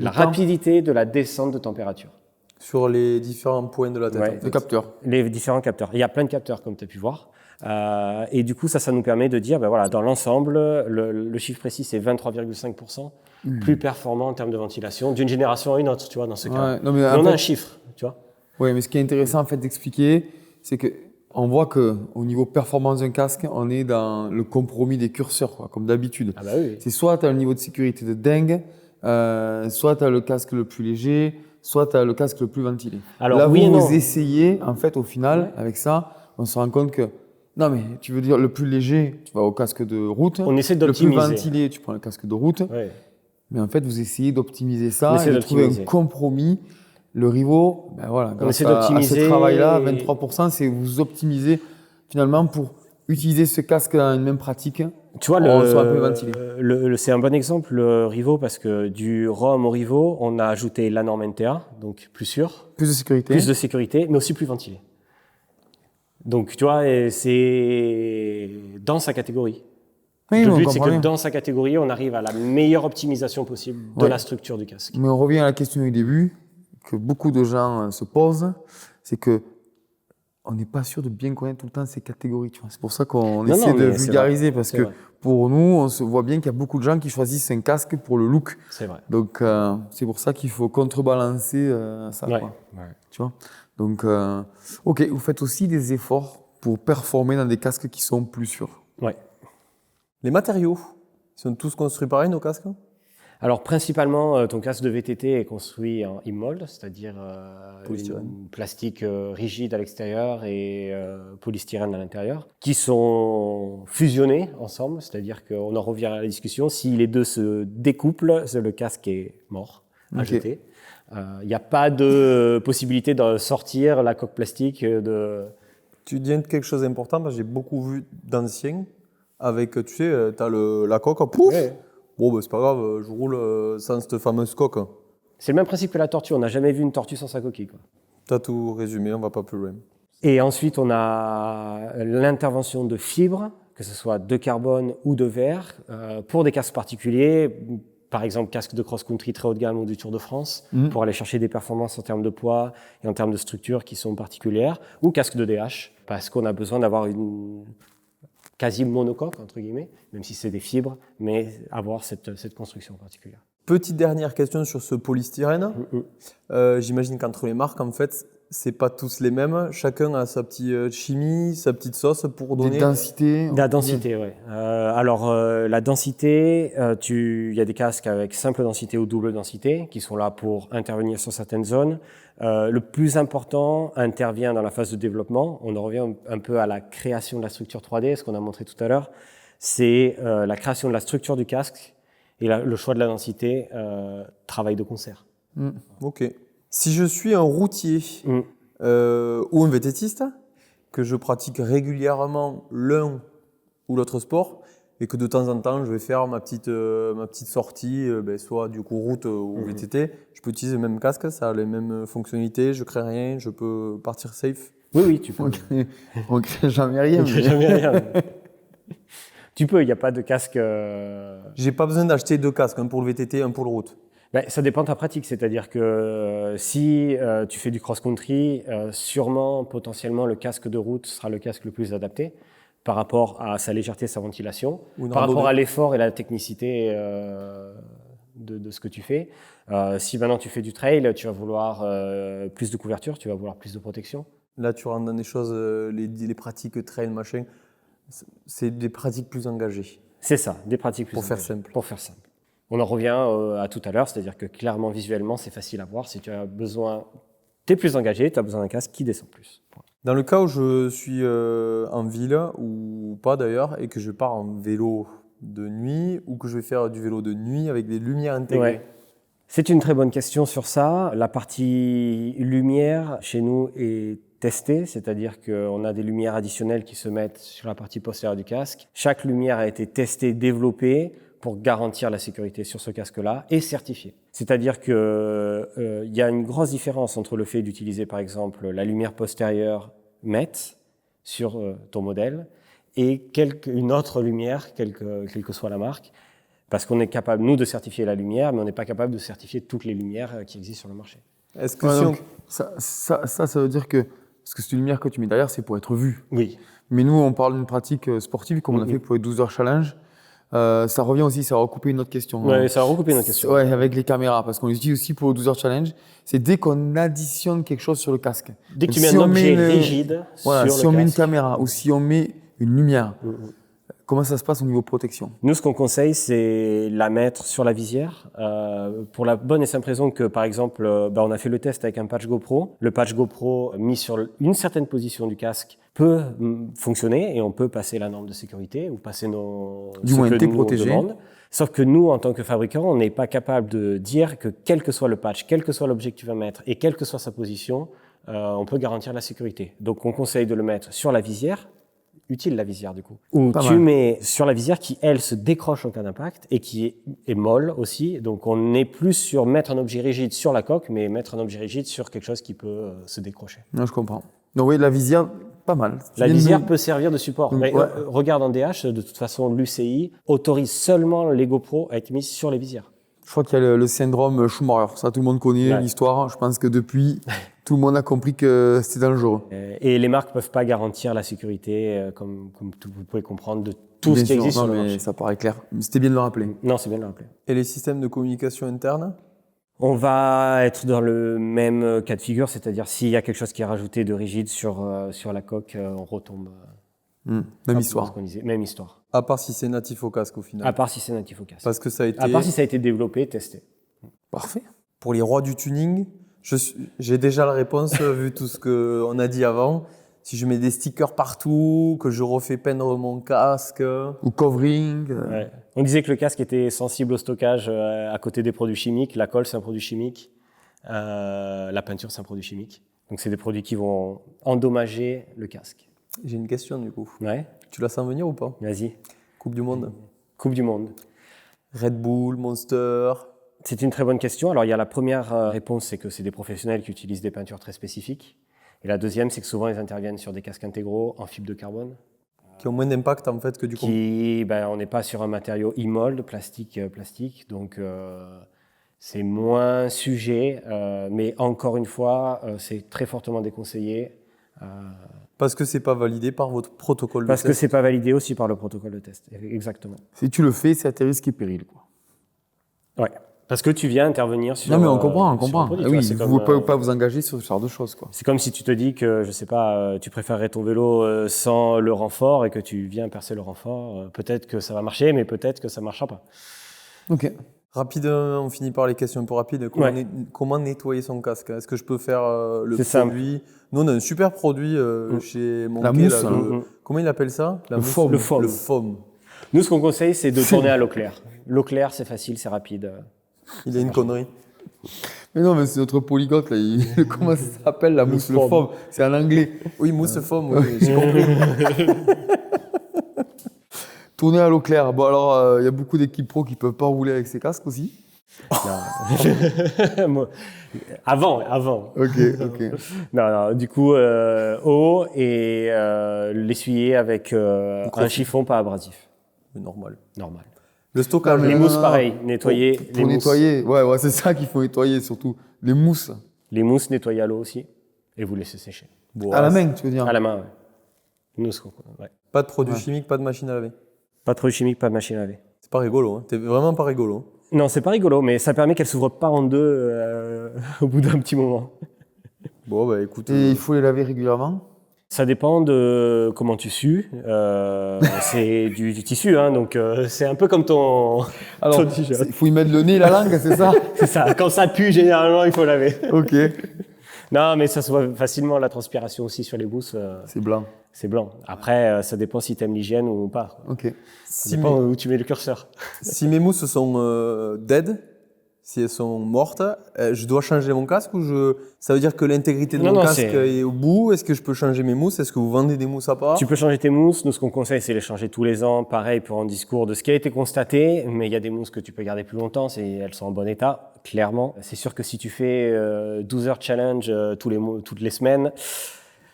rapidité de la descente de température. Sur les différents points de la tête. Ouais. En fait. Le capteur. Les différents capteurs. Il y a plein de capteurs, comme tu as pu voir. Et du coup, ça nous permet de dire, ben voilà, dans l'ensemble, le chiffre précis, c'est 23,5%, plus performant en termes de ventilation, d'une génération à une autre, tu vois, dans ce cas. Ouais, non, mais Mais en on a fait- un chiffre, tu vois. Oui, mais ce qui est intéressant en fait d'expliquer, c'est que on voit que au niveau performance d'un casque, on est dans le compromis des curseurs, quoi, comme d'habitude. Ah bah oui. C'est soit tu as un niveau de sécurité de dingue, soit tu as le casque le plus léger, soit tu as le casque le plus ventilé. Alors, là, oui et vous non. essayez, en fait, au final, Ouais. avec ça, on se rend compte que, non mais tu veux dire le plus léger, tu vas au casque de route. On essaie Le plus d'optimiser. ventilé, tu prends le casque de route. Ouais. Mais en fait, vous essayez d'optimiser On ça essaie et de trouver un d'optimiser. compromis. Le Rivo, ben voilà, grâce essaie à ce d'optimiser travail-là, et- 23%, c'est vous optimisez finalement pour utiliser ce casque dans une même pratique. Tu vois, On soit un peu ventilé. c'est un bon exemple, le Rivo, parce que du ROM au Rivo, on a ajouté la norme NTA, donc plus sûr, Plus de sécurité. plus de sécurité, mais aussi plus ventilé. Donc, tu vois, et c'est dans sa catégorie. Oui, Le on but, c'est comprend que bien. dans sa catégorie, on arrive à la meilleure optimisation possible de Ouais. la structure du casque. Mais on revient à la question du début, que beaucoup de gens se posent, c'est que on n'est pas sûr de bien connaître tout le temps ces catégories. Tu vois. C'est pour ça qu'on Non, essaie non, de mais c'est vulgariser, vrai, parce c'est que vrai. pour nous, on se voit bien qu'il y a beaucoup de gens qui choisissent un casque pour le look. C'est vrai. Donc, c'est pour ça qu'il faut contrebalancer ça. Ouais. Quoi, Ouais. tu vois. Donc, ok, vous faites aussi des efforts pour performer dans des casques qui sont plus sûrs. Ouais. Les matériaux, ils sont tous construits pareil, nos casques? Alors, principalement, ton casque de VTT est construit en e-mold, c'est-à-dire Polystyrène. une plastique rigide à l'extérieur et polystyrène à l'intérieur, qui sont fusionnés ensemble, c'est-à-dire qu'on en revient à la discussion. Si les deux se découplent, le casque est mort, à Ok. jeter. Il n'y a pas de possibilité de sortir la coque plastique de... Tu dis quelque chose d'important, parce que j'ai beaucoup vu d'anciens avec, tu sais, tu as la coque, pouf. Ouais. Bon, ben, c'est pas grave, je roule sans cette fameuse coque. C'est le même principe que la tortue. On n'a jamais vu une tortue sans sa coquille, quoi. T'as tout résumé, on va pas plus loin. Et ensuite, on a l'intervention de fibres, que ce soit de carbone ou de verre, pour des casques particuliers, par exemple casque de cross-country très haut de gamme ou du Tour de France, pour aller chercher des performances en termes de poids et en termes de structure qui sont particulières, ou casque de DH, parce qu'on a besoin d'avoir une quasi monocoque, entre guillemets, même si c'est des fibres, mais avoir cette construction particulière. Petite dernière question sur ce polystyrène. J'imagine qu'entre les marques, en fait, c'est pas tous les mêmes. Chacun a sa petite chimie, sa petite sauce pour donner. Des densités. La densité, oui. La densité, il y a des casques avec simple densité ou double densité qui sont là pour intervenir sur certaines zones. Le plus important intervient dans la phase de développement. On en revient un peu à la création de la structure 3D, ce qu'on a montré tout à l'heure. C'est la création de la structure du casque et le choix de la densité travail de concert. Ok. Si je suis un routier ou un VTTiste, que je pratique régulièrement l'un ou l'autre sport, et que de temps en temps je vais faire ma petite sortie, soit du coup route ou VTT, je peux utiliser le même casque, ça a les mêmes fonctionnalités, je crée rien, je peux partir safe. Oui, tu peux. On crée jamais rien. Tu crées jamais rien. Tu peux, il n'y a pas de casque... J'ai pas besoin d'acheter deux casques, un pour le VTT, un pour le route. Ça dépend de ta pratique, c'est-à-dire que si tu fais du cross-country, sûrement, potentiellement, le casque de route sera le casque le plus adapté par rapport à sa légèreté, sa ventilation, par rapport à l'effort et la technicité de ce que tu fais. Si maintenant tu fais du trail, tu vas vouloir plus de couverture, tu vas vouloir plus de protection. Là, tu rentres dans des choses, les pratiques trail, machin, c'est des pratiques plus engagées. C'est ça, des pratiques plus Pour faire engagées. simple. Pour faire simple. On en revient à tout à l'heure, c'est-à-dire que clairement, visuellement, c'est facile à voir. Si tu as besoin, tu es plus engagé, tu as besoin d'un casque qui descend plus. Dans le cas où je suis en ville, ou pas d'ailleurs, et que je pars en vélo de nuit, ou que je vais faire du vélo de nuit avec des lumières intégrées. Ouais. C'est une très bonne question sur ça. La partie lumière, chez nous, est testée, c'est-à-dire qu'on a des lumières additionnelles qui se mettent sur la partie postérieure du casque. Chaque lumière a été testée, développée, pour garantir la sécurité sur ce casque-là est certifié. C'est-à-dire que y a une grosse différence entre le fait d'utiliser par exemple la lumière postérieure MET sur ton modèle et une autre lumière, quelle que soit la marque, parce qu'on est capable, nous, de certifier la lumière, mais on n'est pas capable de certifier toutes les lumières qui existent sur le marché. Est-ce que Ouais, si donc, ça veut dire que, parce que cette lumière que tu mets derrière, c'est pour être vue. Oui. Mais nous, on parle d'une pratique sportive, comme on a fait pour les 12 heures challenge. Ça revient aussi, ça va recouper une autre question. Ouais, ça va recouper notre question. Ouais, avec les caméras, parce qu'on les utilise aussi pour le 12 heures challenge. C'est dès qu'on additionne quelque chose sur le casque. Dès que Donc, tu mets si un on met objet une- rigide Voilà, sur si le on met une casque. caméra ou si on met une lumière, comment ça se passe au niveau protection? Nous, ce qu'on conseille, c'est la mettre sur la visière, pour la bonne et simple raison que, par exemple, on a fait le test avec un patch GoPro. Le patch GoPro mis sur une certaine position du casque peut fonctionner et on peut passer la norme de sécurité ou passer Du ce moins, que t'es nous, on protégé. demande. Sauf que nous, en tant que fabricant, on n'est pas capable de dire que quel que soit le patch, quel que soit l'objet que tu vas mettre et quelle que soit sa position, on peut garantir la sécurité. Donc, on conseille de le mettre sur la visière, utile la visière du coup, ou Pas tu mal. mets sur la visière qui, elle, se décroche en cas d'impact et qui est molle aussi. Donc, on n'est plus sur mettre un objet rigide sur la coque, mais mettre un objet rigide sur quelque chose qui peut se décrocher. Non, je comprends. Donc oui, la visière, pas mal. Tu La viens de visière me- peut servir de support. Mais, Ouais. regarde en DH, de toute façon, l'UCI autorise seulement les GoPro à être mis sur les visières. Je crois qu'il y a le syndrome Schumacher. Ça, tout le monde connaît Ouais. l'histoire. Je pense que depuis, tout le monde a compris que c'était dangereux. Et les marques peuvent pas garantir la sécurité, comme vous pouvez comprendre, de tout Bien ce qui sûr, existe non, sur le mais marché. ça paraît clair. Mais c'était bien de le rappeler. Non, c'est bien de le rappeler. Et les systèmes de communication interne? On va être dans le même cas de figure, c'est-à-dire s'il y a quelque chose qui est rajouté de rigide sur la coque, on retombe. Même à histoire. ce qu'on disait. Même histoire. À part si c'est natif au casque au final. À part si c'est natif au casque. Parce que ça a été... À part si ça a été développé, testé. Parfait. Pour les rois du tuning, j'ai déjà la réponse vu tout ce qu'on a dit avant. Si je mets des stickers partout, que je refais peindre mon casque... Ou covering. Ouais. On disait que le casque était sensible au stockage à côté des produits chimiques. La colle, c'est un produit chimique. La peinture, c'est un produit chimique. Donc, c'est des produits qui vont endommager le casque. J'ai une question du coup. Ouais, Tu la sens venir ou pas? vas-y. Coupe du Monde. Coupe du Monde. Red Bull, Monster... C'est une très bonne question. Alors, il y a la première réponse, c'est que c'est des professionnels qui utilisent des peintures très spécifiques. Et la deuxième, c'est que souvent, ils interviennent sur des casques intégraux en fibre de carbone. Qui ont moins d'impact en fait que du coup. On n'est pas sur un matériau e-mold, plastique, donc c'est moins sujet. Mais encore une fois, c'est très fortement déconseillé. Parce que c'est pas validé par votre protocole Parce de que test. c'est pas validé aussi par le protocole de test. Exactement. Si tu le fais, c'est à tes risques et périls. Quoi. Ouais. Parce que tu viens intervenir sur. Non, mais on comprend, on sur un comprend. produit, Ah tu vois, oui, c'est vous comme, ne pouvez pas vous engager sur ce genre de choses. Quoi. c'est comme si tu te dis que, je sais pas, tu préférerais ton vélo sans le renfort et que tu viens percer le renfort. Peut-être que ça va marcher, mais peut-être que ça marchera pas. Ok. Rapide, on finit par les questions un peu rapides. Comment, Ouais. comment nettoyer son casque? Est-ce que je peux faire le C'est simple. produit? Nous, on a un super produit chez Monkey. La mousse, là, hein. comment il appelle ça? La Le mousse. foam. Le foam. Le foam. Nous, ce qu'on conseille, c'est de tourner à l'eau claire. L'eau claire, c'est facile, c'est rapide. Il a une connerie. Mais non, mais c'est notre polygote, là. Comment ça s'appelle, la mousse? Le foam. foam. C'est en anglais. Oui, mousse foam, oui, j'ai compris. Tourner à l'eau claire. Bon, alors, il y a beaucoup d'équipes pro qui ne peuvent pas rouler avec ces casques aussi. Non. Moi, avant. Ok, ok. Non, du coup, eau et l'essuyer avec un chiffon pas abrasif. Mais normal. Normal. Le stockage. Non, Les non, mousses, non. pareil. Nettoyer. Pour les mousses. nettoyer. Ouais, c'est ça qu'il faut nettoyer, surtout. Les mousses. Les mousses, nettoyer à l'eau aussi. Et vous laissez sécher. Bon, À la ouais, main, tu veux dire. À la main, ouais. Nous, ouais. Pas de produits Ouais. chimiques, pas de machine à laver. Pas trop chimique, pas de machine à laver. C'est pas rigolo. Hein. T'es vraiment pas rigolo. Non, c'est pas rigolo, mais ça permet qu'elle s'ouvre pas en deux au bout d'un petit moment. Bon, bah écoute. Et il faut les laver régulièrement. Ça dépend de comment tu sues. C'est du tissu, hein, donc c'est un peu comme ton Alors, t-shirt. il faut y mettre le nez et la langue, c'est ça? C'est ça. Quand ça pue, généralement, il faut laver. Ok. Non, mais ça se voit facilement, la transpiration aussi sur les mousses, C'est blanc. c'est blanc. Après, ça dépend si tu aimes l'hygiène ou pas. Ok. Ça dépend où tu mets le curseur. Si mes mousses sont dead, si elles sont mortes, je dois changer mon casque ou ça veut dire que l'intégrité de Non, mon non, casque c'est- est au bout? Est-ce que je peux changer mes mousses? Est-ce que vous vendez des mousses à part? Tu peux changer tes mousses. Nous, ce qu'on conseille, c'est les changer tous les ans. Pareil pour un discours de ce qui a été constaté. Mais il y a des mousses que tu peux garder plus longtemps si elles sont en bon état, clairement. C'est sûr que si tu fais 12 heures challenge toutes les semaines,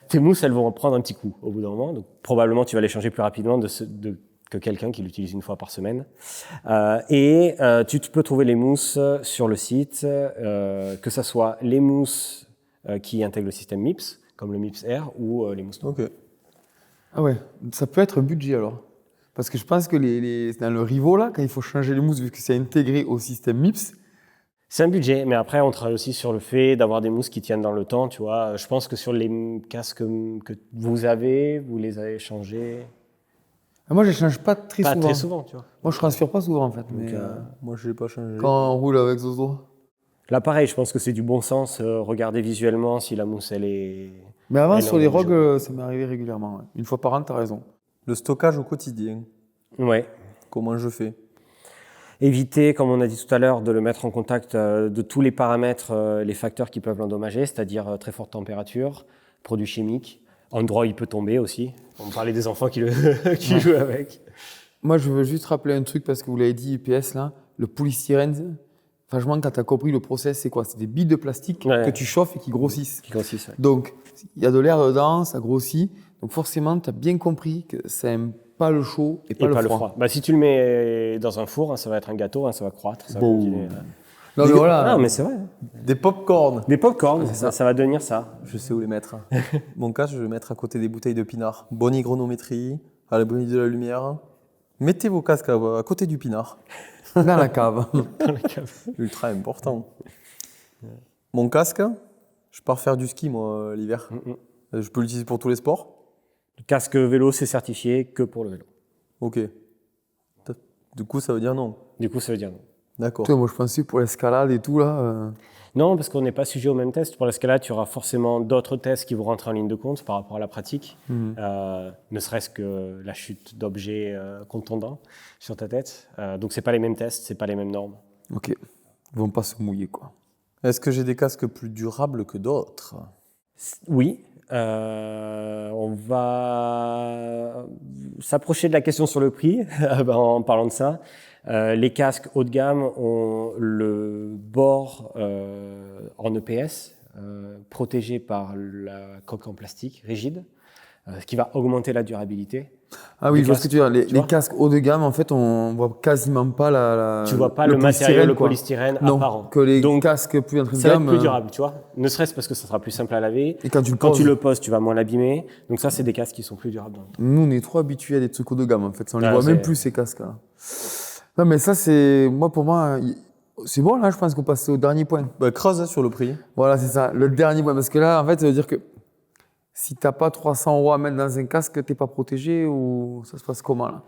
tes mousses, elles vont prendre un petit coup au bout d'un moment. Donc, probablement, tu vas les changer plus rapidement que quelqu'un qui l'utilise une fois par semaine. Tu peux trouver les mousses sur le site, que ce soit les mousses qui intègrent le système MIPS, comme le MIPS Air, ou les mousses. Ok. Ah ouais, ça peut être un budget alors. Parce que je pense que dans le Rivo, là, quand il faut changer les mousses, vu que c'est intégré au système MIPS, C'est un budget, mais après, on travaille aussi sur le fait d'avoir des mousses qui tiennent dans le temps, tu vois. Je pense que sur les casques que vous les avez changés moi je ne change pas très pas souvent. très souvent, tu vois. Moi je transfère pas souvent en fait. Mais, Moi, je l'ai pas changé. quand on roule avec Zozo. Là, pareil, je pense que c'est du bon sens. Regarder visuellement si la mousse, elle est... Mais avant, Elle est sur les en danger. rogues, ça m'est arrivé régulièrement. Ouais. Une fois par an, tu as raison. Le stockage au quotidien, Ouais. comment je fais? Éviter, comme on a dit tout à l'heure, de le mettre en contact de tous les paramètres, les facteurs qui peuvent l'endommager, c'est-à-dire très forte température, produits chimiques. Android peut tomber aussi. On parlait des enfants qui jouent avec. Moi, je veux juste rappeler un truc parce que vous l'avez dit, UPS, là, le polystyrène, franchement, quand tu as compris le process, c'est quoi? C'est des billes de plastique Ouais. que tu chauffes et qui grossissent. Qui consiste, ouais. Donc, il y a de l'air dedans, ça grossit. Donc, forcément, tu as bien compris que ça n'aime pas le chaud et pas, le, froid. Bah, si tu le mets dans un four, hein, ça va être un gâteau, hein, ça va croître. Ça va Bon. continuer, Non, mais voilà. Ah, mais c'est vrai. Des pop-corn. Des pop-corn, ça va devenir ça. Je sais où les mettre. Mon casque, je vais le mettre à côté des bouteilles de pinard. Bonne hygronométrie, à l'abri de la lumière. Mettez vos casques à côté du pinard. Dans la cave. Dans la cave. Ultra important. Mon casque, je pars faire du ski, moi, l'hiver. Je peux l'utiliser pour tous les sports? Le casque vélo, c'est certifié que pour le vélo. Ok. Du coup, ça veut dire non. Du coup, ça veut dire non. D'accord. Toi, moi, je pensais pour l'escalade et tout, là. Non, parce qu'on n'est pas sujet au même test. Pour l'escalade, tu auras forcément d'autres tests qui vont rentrer en ligne de compte par rapport à la pratique. Ne serait-ce que la chute d'objets contondants sur ta tête. Donc, c'est pas les mêmes tests, c'est pas les mêmes normes. Ok. Ils vont pas se mouiller, quoi. Est-ce que j'ai des casques plus durables que d'autres? Oui. On va s'approcher de la question sur le prix en parlant de ça. Les casques haut de gamme ont le bord en EPS protégé par la coque en plastique rigide, ce qui va augmenter la durabilité. Ah oui, Les je vois ce que tu veux dire. tu Les vois casques haut de gamme, en fait, on voit quasiment pas Tu vois pas le matériau, le quoi. polystyrène Non, apparent. que les Donc, casques plus entrée de ça va gamme. être plus durable, tu vois. Ne serait-ce parce que ça sera plus simple à laver. Et quand tu le Quand poses, tu le poses, tu vas moins l'abîmer. Donc ça, c'est des casques qui sont plus durables dans le temps. nous, on est trop habitués à des trucs haut de gamme, en fait. On les Ah, voit même c'est- plus, ces casques-là. Non, mais ça, c'est. Pour moi, c'est bon, là, je pense qu'on passe au dernier point. Bah, creuse sur le prix. Voilà, c'est ça. Le dernier point. Parce que là, en fait, ça veut dire que si t'as pas 300 € à mettre dans un casque, t'es pas protégé ou ça se passe comment, là?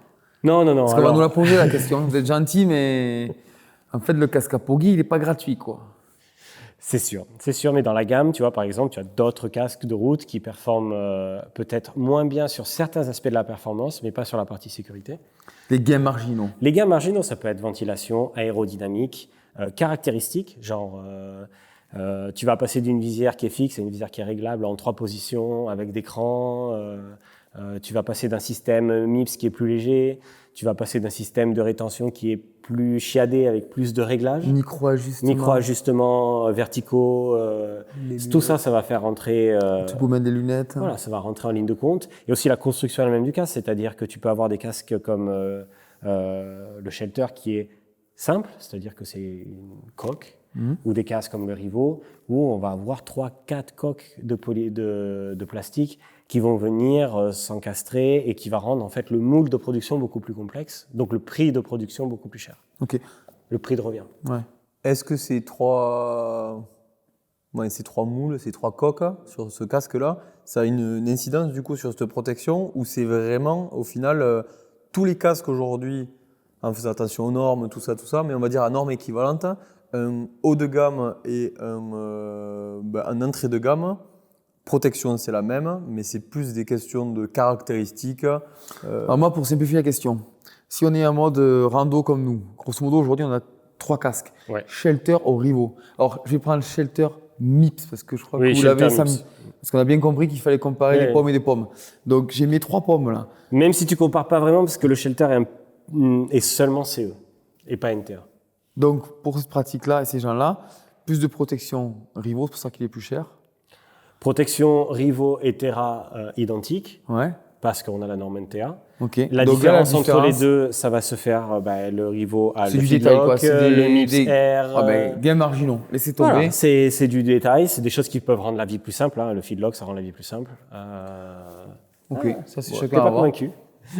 Non. Parce qu'on va nous la poser, la question. Vous êtes gentil, mais en fait, le casque à Poggy, il est pas gratuit, quoi. C'est sûr, mais dans la gamme, tu vois, par exemple, tu as d'autres casques de route qui performent peut-être moins bien sur certains aspects de la performance, mais pas sur la partie sécurité. Les gains marginaux. Les gains marginaux, ça peut être ventilation, aérodynamique, caractéristiques, genre tu vas passer d'une visière qui est fixe à une visière qui est réglable en 3 positions avec des crans, tu vas passer d'un système MIPS qui est plus léger, tu vas passer d'un système de rétention qui est plus chiadé avec plus de réglages. Micro-ajustements verticaux, tout ça, ça va faire rentrer. Tu peux mettre des lunettes. Voilà, ça va rentrer en ligne de compte. Et aussi la construction elle-même du casque, c'est-à-dire que tu peux avoir des casques comme le Shelter qui est simple, c'est-à-dire que c'est une coque, ou des casques comme le Rivo, où on va avoir 3-4 coques de plastique qui vont venir s'encastrer et qui va rendre en fait le moule de production beaucoup plus complexe, donc le prix de production beaucoup plus cher. Ok. Le prix de revient. Ouais. Est-ce que ces trois moules, ces 3 coques sur ce casque-là, ça a une incidence du coup sur cette protection ou c'est vraiment au final tous les casques aujourd'hui, en faisant attention aux normes, tout ça, mais on va dire à normes équivalentes, un haut de gamme et un entrée de gamme, protection c'est la même, mais c'est plus des questions de caractéristiques. Alors moi, pour simplifier la question, si on est en mode rando comme nous, grosso modo aujourd'hui on a 3 casques. Ouais. Shelter au Rivo. Alors, je vais prendre Shelter MIPS parce que je crois Oui, que vous Shelter l'avez, MIPS. parce qu'on a bien compris qu'il fallait comparer Ouais. les pommes et des pommes. Donc, j'ai mes 3 pommes là. Même si tu compares pas vraiment, parce que le shelter est seulement CE et pas NTA. Donc, pour cette pratique-là et ces gens-là, plus de protection Rivo, c'est pour ça qu'il est plus cher. Protection Rivo et Terra identiques, Ouais. parce qu'on a la norme NTA. Ok. La Donc là, différence entre les deux, ça va se faire, le Rivo a c'est le du détail, quoi. feedlock, C'est le MIPS R. Ah ben, bien marginaux. Laissez tomber. Voilà, c'est du détail, c'est des choses qui peuvent rendre la vie plus simple. Hein. Le feedlock, ça rend la vie plus simple. Ok. Ça, c'est T'es chacun pas à voir. convaincu?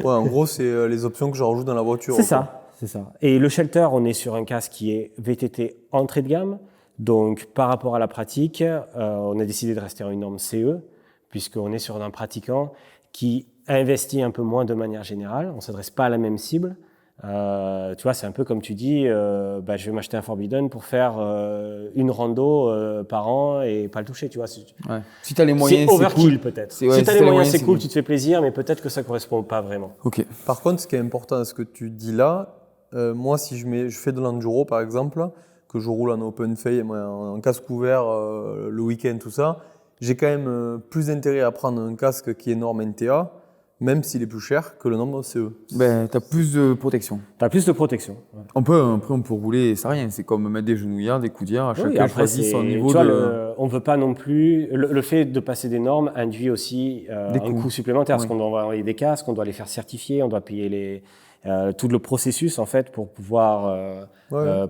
Ouais, en gros, c'est les options que je rajoute dans la voiture. C'est quoi. ça, c'est ça. Et le shelter, on est sur un casque qui est VTT entrée de gamme. Donc, par rapport à la pratique, on a décidé de rester en une norme CE, puisqu'on est sur un pratiquant qui investit un peu moins de manière générale. On ne s'adresse pas à la même cible. Tu vois, c'est un peu comme tu dis, je vais m'acheter un Forbidden pour faire une rando par an et pas le toucher, tu vois. Ouais. Si tu as les moyens, C'est c'est overkill cool. peut-être. Ouais, Si tu as les moyens, c'est cool, cool. tu te fais plaisir, mais peut-être que ça ne correspond pas vraiment. Ok. Par contre, ce qui est important à ce que tu dis là, moi, si je fais de l'enduro, par exemple, que je roule en open face, en casque ouvert le week-end, tout ça, j'ai quand même plus intérêt à prendre un casque qui est norme NTA, même s'il est plus cher que le norme CE. Ben, tu as plus de protection. Tu as plus de protection. Ouais. Après, on peut rouler, c'est rien. C'est comme mettre des genouillères, des coudières. Oui, Chacun après, choisit son niveau tu vois, de. on ne veut pas non plus. Le fait de passer des normes induit aussi Des un coûts. coût supplémentaire, parce Oui. qu'on doit envoyer des casques, on doit les faire certifier, on doit payer tout le processus en fait pour pouvoir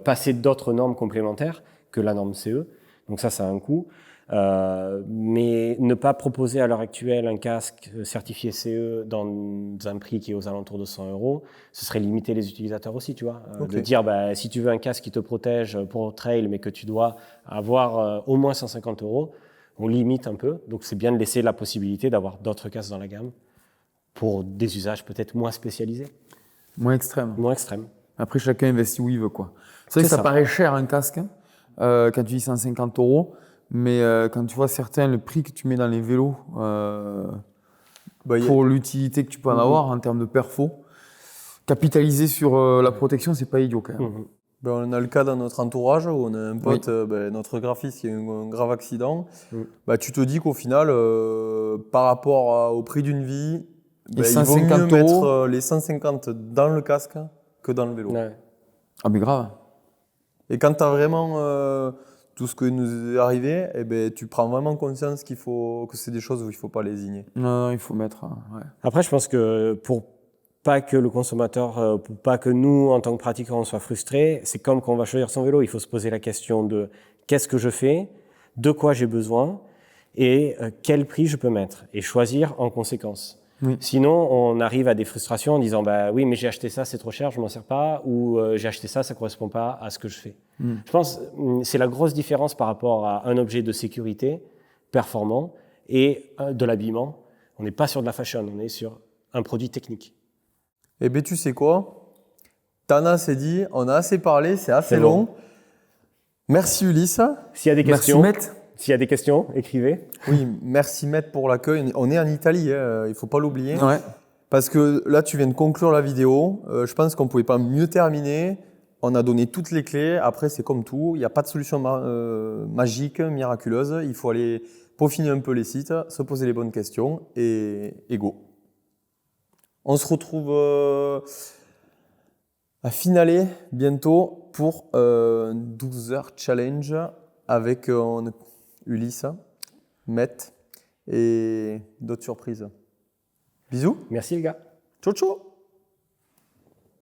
passer d'autres normes complémentaires que la norme CE. Donc ça a un coût. Mais ne pas proposer à l'heure actuelle un casque certifié CE dans un prix qui est aux alentours de 100 €, ce serait limiter les utilisateurs aussi, tu vois. Ok. De dire, si tu veux un casque qui te protège pour trail, mais que tu dois avoir au moins 150 €, on limite un peu. Donc c'est bien de laisser la possibilité d'avoir d'autres casques dans la gamme pour des usages peut-être moins spécialisés, Moins extrême. moins extrêmes. Après, chacun investit où il veut, quoi. C'est vrai que C'est ça ça. paraît cher, un casque, quand tu dis 150 €. Mais quand tu vois certains, le prix que tu mets dans les vélos, pour l'utilité que tu peux en avoir en termes de perfo, capitaliser sur la protection, c'est pas idiot quand même. Mhm. Ben, on a le cas dans notre entourage où on a un pote, notre graphiste qui a eu un grave accident. Tu te dis qu'au final, par rapport au prix d'une vie, il vaut mieux 150 mettre € les 150 dans le casque que dans le vélo. Ouais. Ah, mais grave. Et quand tu as vraiment tout ce que nous est arrivé, tu prends vraiment conscience que c'est des choses où il ne faut pas lésigner. Non, il faut mettre. Ouais. Après, je pense que pour pas que le consommateur, pour pas que nous, en tant que pratiquants, on soit frustrés, c'est comme quand on va choisir son vélo, il faut se poser la question de qu'est-ce que je fais, de quoi j'ai besoin et quel prix je peux mettre et choisir en conséquence. Oui. Sinon, on arrive à des frustrations en disant oui, mais j'ai acheté ça, c'est trop cher, je m'en sers pas, ou j'ai acheté ça, ça correspond pas à ce que je fais. Je pense que c'est la grosse différence par rapport à un objet de sécurité performant et de l'habillement. On n'est pas sur de la fashion, on est sur un produit technique. Eh bien, tu sais quoi? Tana s'est dit, on a assez parlé, c'est assez C'est long. bon. Merci Ulysse. S'il y a des questions, Merci, Matt. s'il y a des questions, écrivez. Oui, merci Maître pour l'accueil. On est en Italie, hein, il ne faut pas l'oublier. Ouais. Parce que là, tu viens de conclure la vidéo. Je pense qu'on ne pouvait pas mieux terminer. On a donné toutes les clés. Après, c'est comme tout. Il n'y a pas de solution magique, miraculeuse. Il faut aller peaufiner un peu les sites, se poser les bonnes questions et go. On se retrouve à finaler bientôt pour 12 heures challenge avec Ulysse, Met et d'autres surprises. Bisous. Merci les gars. Ciao ciao.